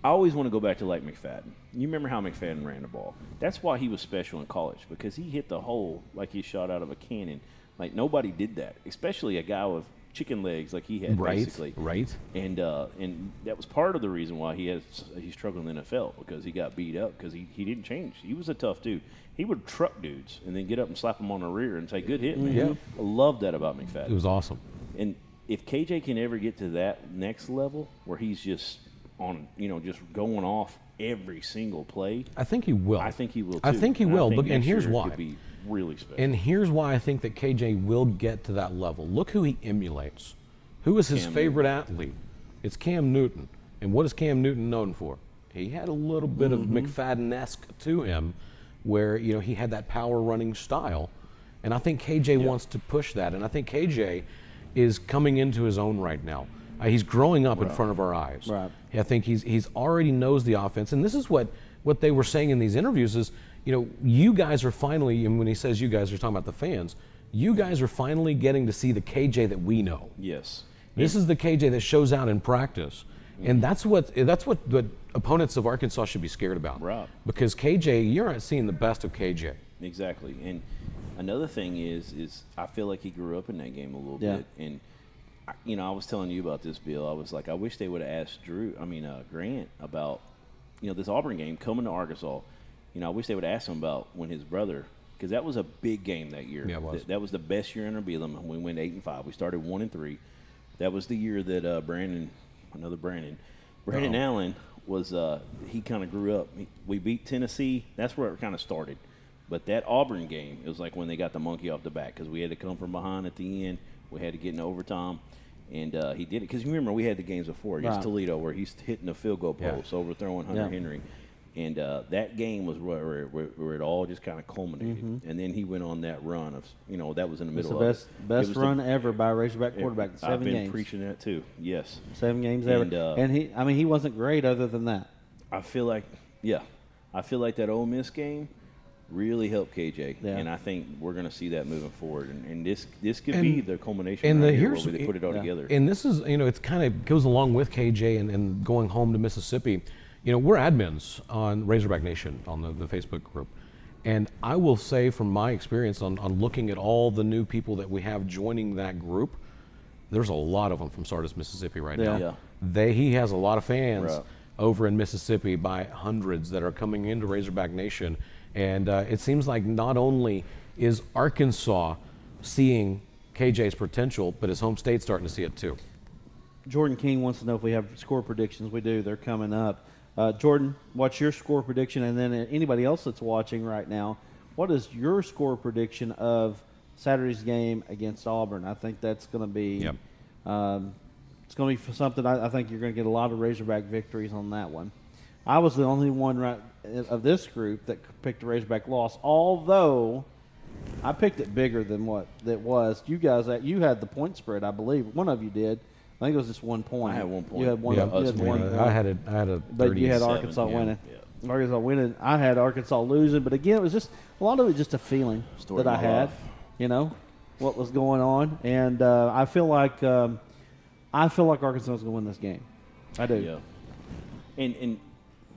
I always want to go back to like McFadden. You remember how McFadden ran the ball? That's why he was special in college, because he hit the hole like he shot out of a cannon. Like nobody did that, especially a guy with chicken legs like he had, basically. Right. And that was part of the reason why he struggled in the NFL, because he got beat up because he didn't change. He was a tough dude. He would truck dudes and then get up and slap them on the rear and say, "Good hit, man." Yeah. I love that about McFadden. It was awesome. And if KJ can ever get to that next level where he's just on, you know, just going off every single play, I think he will. I think he will too. I think he will, and here's why. Could be really special. And here's why I think that KJ will get to that level. Look who he emulates. Who is his favorite athlete? It's Cam Newton. And what is Cam Newton known for? He had a little bit of McFadden-esque to him, where, you know, he had that power running style. And I think KJ wants to push that. And I think KJ is coming into his own right now. He's growing up in front of our eyes. Right. I think he's already knows the offense. And this is what they were saying in these interviews is, you know, you guys are finally, and when he says you guys, are talking about the fans, you guys are finally getting to see the KJ that we know. Yes. This is the KJ that shows out in practice. And that's what opponents of Arkansas should be scared about. Right. Because KJ, you're not seeing the best of KJ. Exactly. And another thing is I feel like he grew up in that game a little bit. And, you know, I was telling you about this, Bill. I was like, I wish they would have asked Grant about, you know, this Auburn game coming to Arkansas. You know, I wish they would ask him about when his brother, because that was a big game that year. Yeah, it was. That was the best year in our Bielema. We went 8-5. We started 1-3. That was the year that Brandon Allen was. He kind of grew up. We beat Tennessee. That's where it kind of started. But that Auburn game, it was like when they got the monkey off the back, because we had to come from behind at the end. We had to get in overtime. And he did it because you remember we had the games before against Toledo where he's hitting the field goal post, overthrowing Hunter Henry. And that game was where it all just kind of culminated. And then he went on that run of, you know, that was in the middle of it. Best run ever by a Razorback quarterback in 7 games. I've been preaching that too, yes. 7 games ever. And he wasn't great other than that. I feel like that Ole Miss game really helped KJ. Yeah. And I think we're going to see that moving forward. And this could be the culmination where they put it all together. And this is, you know, it's kind of goes along with KJ and going home to Mississippi. You know, we're admins on Razorback Nation on the Facebook group. And I will say from my experience on looking at all the new people that we have joining that group, there's a lot of them from Sardis, Mississippi right now. Yeah. He has a lot of fans over in Mississippi by hundreds that are coming into Razorback Nation. And it seems like not only is Arkansas seeing KJ's potential, but his home state's starting to see it too. Jordan King wants to know if we have score predictions. We do. They're coming up. Jordan, what's your score prediction? And then anybody else that's watching right now, what is your score prediction of Saturday's game against Auburn. I think that's going to be it's going to be something I think you're going to get a lot of Razorback victories on that one. I was the only one of this group that picked a Razorback loss, although I picked it bigger than what it was. You guys, you had the point spread, I believe. One of you did. I think it was just 1 point. I had 1 point. You had one. Yeah, you had 1 point. I had a But you had Arkansas winning. Yeah. Arkansas winning. I had Arkansas losing. But again, it was just a lot of it just a feeling that I had. You know what was going on, and I feel like Arkansas is going to win this game. I do. Yeah. And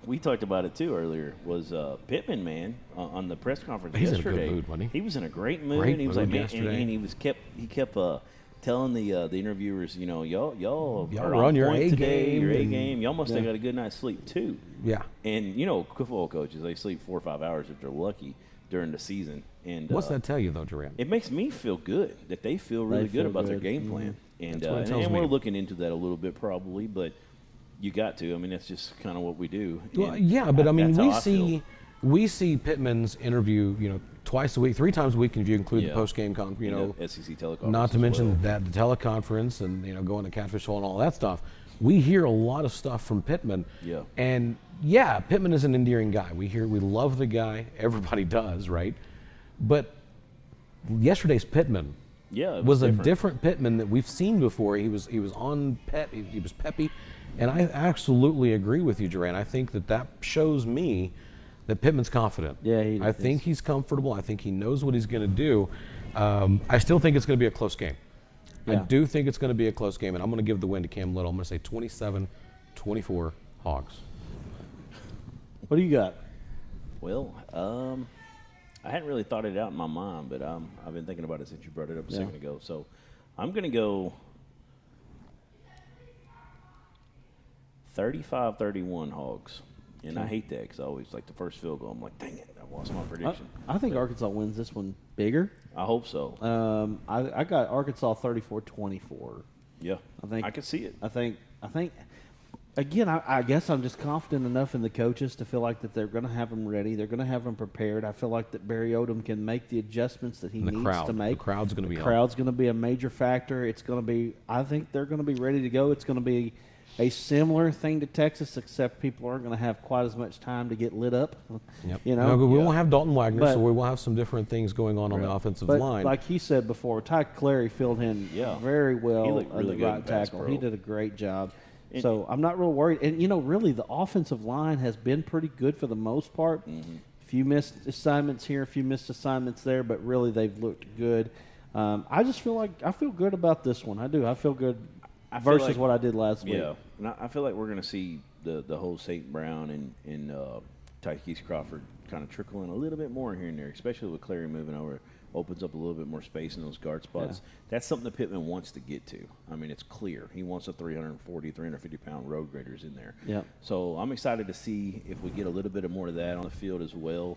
we talked about it too earlier. Was Pittman, man, on the press conference He's yesterday? in a good mood, wasn't he? He was in a great mood. And he was like, man, and he kept telling the interviewers, you know, y'all are on your A game. Your A game. Y'all must have got a good night's sleep too. Yeah. And you know, football coaches, they sleep 4 or 5 hours if they're lucky during the season. And what's that tell you though, Durant? It makes me feel good that they feel really good about their game plan. And we're looking into that a little bit probably, but you got to. I mean, that's just kind of what we do. Well, yeah, but I mean, we see Pittman's interview, you know, twice a week, 3 times a week if you include the post game you know, SEC teleconference. Not to mention that the teleconference and you know going to Catfish Hole and all that stuff. We hear a lot of stuff from Pittman. Yeah. And yeah, Pittman is an endearing guy. We love the guy. Everybody does, right? But yesterday's Pittman was a different Pittman that we've seen before. He was on pep. He was peppy. And I absolutely agree with you, Durant. I think that shows me that Pittman's confident. Yeah, I think he's comfortable. I think he knows what he's going to do. I still think it's going to be a close game. Yeah. I do think it's going to be a close game, and I'm going to give the win to Cam Little. I'm going to say 27-24 Hogs. What do you got? Well, I hadn't really thought it out in my mind, but I've been thinking about it since you brought it up a second ago. So I'm going to go 35-31 Hogs. And I hate that because I always like the first field goal. I'm like, dang it, I lost my prediction. I think Arkansas wins this one bigger. I hope so. I got Arkansas 34-24. Yeah, I can see it. I think. Again, I guess I'm just confident enough in the coaches to feel like that they're going to have them ready. They're going to have them prepared. I feel like that Barry Odom can make the adjustments that he needs to make. The crowd's going to be. The crowd's going to be a major factor. It's going to be. I think they're going to be ready to go. It's going to be a similar thing to Texas, except people aren't going to have quite as much time to get lit up. Yep. You know, we won't have Dalton Wagner, so we will have some different things going on the offensive line. Like he said before, Ty Clary filled in very well at really the right tackle. pro. He did a great job. So I'm not real worried. And, you know, really the offensive line has been pretty good for the most part. Mm-hmm. A few missed assignments here, a few missed assignments there, but really they've looked good. I just feel like I feel good about this one. I do. I feel good versus what I did last week. Yeah, and I feel like we're going to see the whole St. Brown and Tykees Crawford kind of trickle in a little bit more here and there, especially with Clary moving over. Opens up a little bit more space in those guard spots. Yeah. That's something that Pittman wants to get to. I mean, it's clear. He wants a 340, 350-pound road graders in there. Yeah. So I'm excited to see if we get a little bit of more of that on the field as well.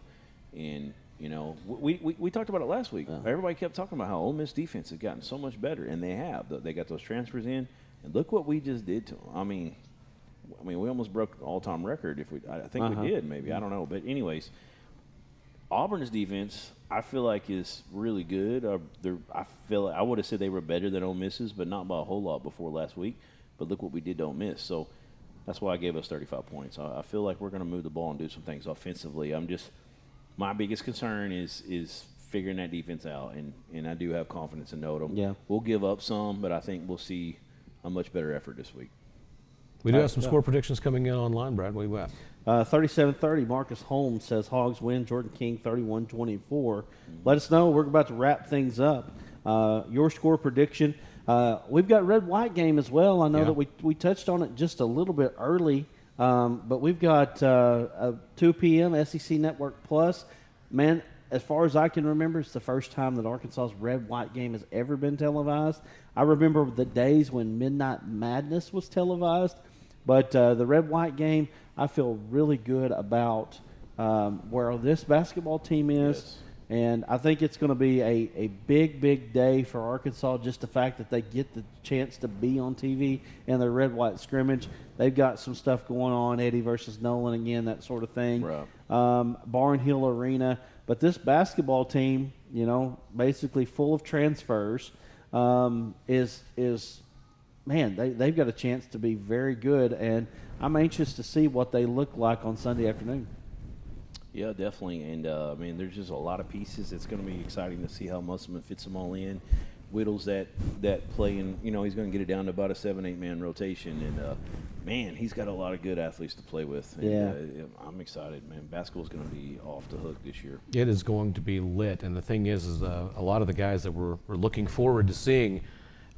And, you know, we talked about it last week. Yeah. Everybody kept talking about how Ole Miss defense has gotten so much better, and they have. They got those transfers in, and look what we just did to them. I mean, we almost broke the all-time record. I think we did, maybe. I don't know. But anyways, Auburn's defense, I feel like, is really good. I would have said they were better than Ole Miss's, but not by a whole lot before last week. But look what we did to Ole Miss. So that's why I gave us 35 points. I feel like we're going to move the ball and do some things offensively. My biggest concern is figuring that defense out, and I do have confidence in Odom. Yeah. We'll give up some, but I think we'll see a much better effort this week. We do have some score predictions coming in online, Brad. What do you got? 37-30, Marcus Holmes says Hogs win. Jordan King, 31-24. Let us know. We're about to wrap things up. Your score prediction. We've got red-white game as well. I know that we touched on it just a little bit early, but we've got 2 p.m. SEC Network Plus. Man, as far as I can remember, it's the first time that Arkansas's red-white game has ever been televised. I remember the days when Midnight Madness was televised. But the red-white game, I feel really good about where this basketball team is. Yes. And I think it's going to be a big, big day for Arkansas, just the fact that they get the chance to be on TV in their red-white scrimmage. They've got some stuff going on, Eddie versus Nolan again, that sort of thing. Right. Barn Hill Arena. But this basketball team, you know, basically full of transfers, is man, they've got a chance to be very good, and I'm anxious to see what they look like on Sunday afternoon. Yeah, definitely. And, I mean, there's just a lot of pieces. It's going to be exciting to see how Musselman fits them all in. Whittles that play, and, you know, he's going to get it down to about a 7-8 man rotation. And, man, he's got a lot of good athletes to play with. And, I'm excited, man. Basketball's going to be off the hook this year. It is going to be lit. And the thing is a lot of the guys that we're looking forward to seeing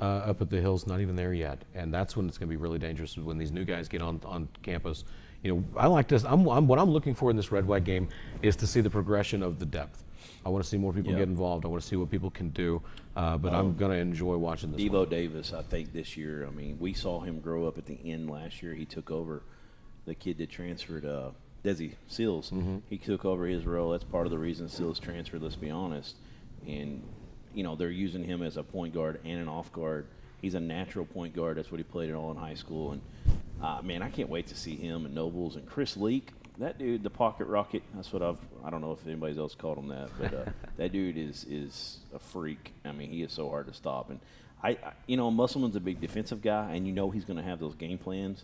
up at the Hills, not even there yet. And that's when it's going to be really dangerous, when these new guys get on campus. You know, I like this. What I'm looking for in this red-white game is to see the progression of the depth. I want to see more people get involved. I want to see what people can do. But I'm going to enjoy watching this. Devo Davis, I think this year, I mean, we saw him grow up at the end last year. He took over the kid that transferred, Desi Seals. Mm-hmm. He took over his role. That's part of the reason Seals transferred, let's be honest. And, you know, they're using him as a point guard and an off guard. He's a natural point guard. That's what he played all in high school. And, man, I can't wait to see him and Nobles and Chris Leak. That dude, the pocket rocket, that's what I don't know if anybody else called him that, but that dude is a freak. I mean, he is so hard to stop. And, you know, Musselman's a big defensive guy, and you know he's going to have those game plans.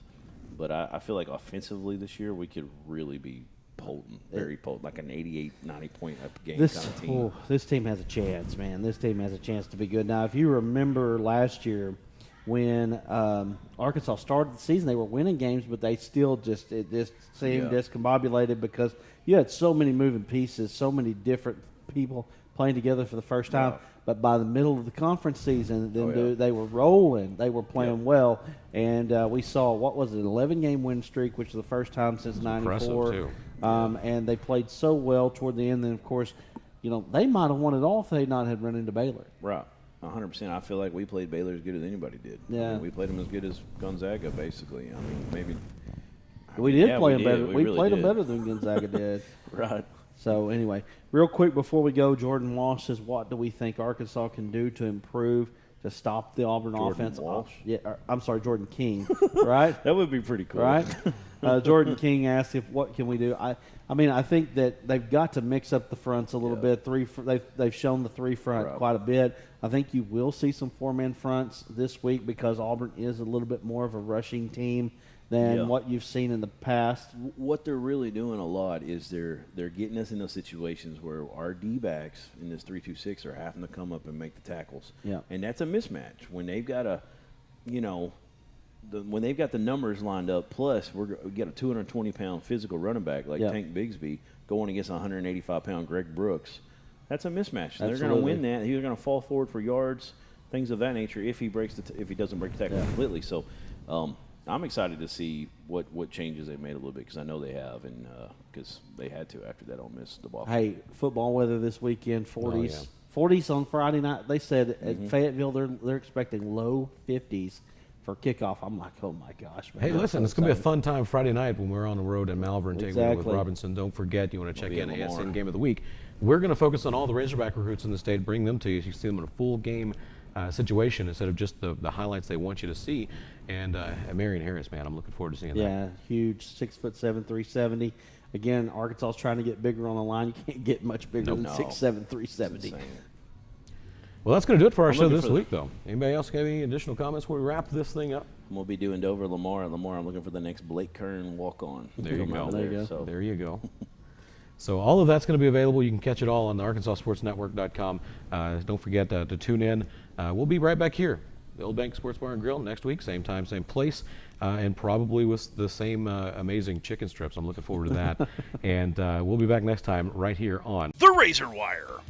But I feel like offensively this year we could really be potent, very potent, like an 88, 90-point game kind of team. This team has a chance, man. This team has a chance to be good. Now, if you remember last year when Arkansas started the season, they were winning games, but they still just seemed discombobulated because you had so many moving pieces, so many different people playing together for the first time. Wow. But by the middle of the conference season, they were rolling. They were playing well. And we saw, what was it, an 11-game win streak, which is the first time since '94. Too. And they played so well toward the end. And, of course, you know, they might have won it all if they not had run into Baylor. Right. 100%. I feel like we played Baylor as good as anybody did. Yeah. I mean, we played them as good as Gonzaga, basically. I mean, maybe. We did play them better. We really played them did. better than Gonzaga did. Right. So, anyway, real quick before we go, Jordan Walsh says, what do we think Arkansas can do to improve to stop the Auburn offense? Walsh? I'm sorry, Jordan King, right? That would be pretty cool. Right? Jordan King asked what can we do. I mean, I think that they've got to mix up the fronts a little bit. They've shown the three front quite a bit. I think you will see some four-man fronts this week because Auburn is a little bit more of a rushing team than what you've seen in the past. What they're really doing a lot is they're getting us in those situations where our D-backs in this 3-2-6 are having to come up and make the tackles. Yeah. And that's a mismatch when they've got when they've got the numbers lined up, plus we got a 220-pound physical running back like Tank Bigsby going against a 185-pound Greg Brooks. That's a mismatch. They're going to win that. He's going to fall forward for yards, things of that nature. If he if he doesn't break the tackle completely, so I'm excited to see what changes they've made a little bit because I know they have, and because they had to after that Ole Miss debacle. Hey, football weather this weekend, 40s. 40s on Friday night. They said at Fayetteville they're expecting low 50s for kickoff. I'm like, oh my gosh, man. Hey, listen, it's going to be a fun time Friday night when we're on the road in Malvern taking it with Robinson. Don't forget, you want to check in ASN Game of the Week. We're going to focus on all the Razorback recruits in the state, bring them to you so you can see them in a full game situation instead of just the highlights they want you to see. And Marion Harris, man, I'm looking forward to seeing that. Yeah, huge, 6'7", 370. Again, Arkansas is trying to get bigger on the line. You can't get much bigger than 6'7", 370. Well, that's going to do it for our show this week, though. Anybody else have any additional comments before we wrap this thing up? We'll be doing Dover Lamar. I'm looking for the next Blake Kern walk-on. There you go. There you go. So all of that's going to be available. You can catch it all on the ArkansasSportsNetwork.com. Don't forget to tune in. We'll be right back here, the Old Bank Sports Bar and Grill, next week, same time, same place, and probably with the same amazing chicken strips. I'm looking forward to that. And we'll be back next time right here on The Razorwire.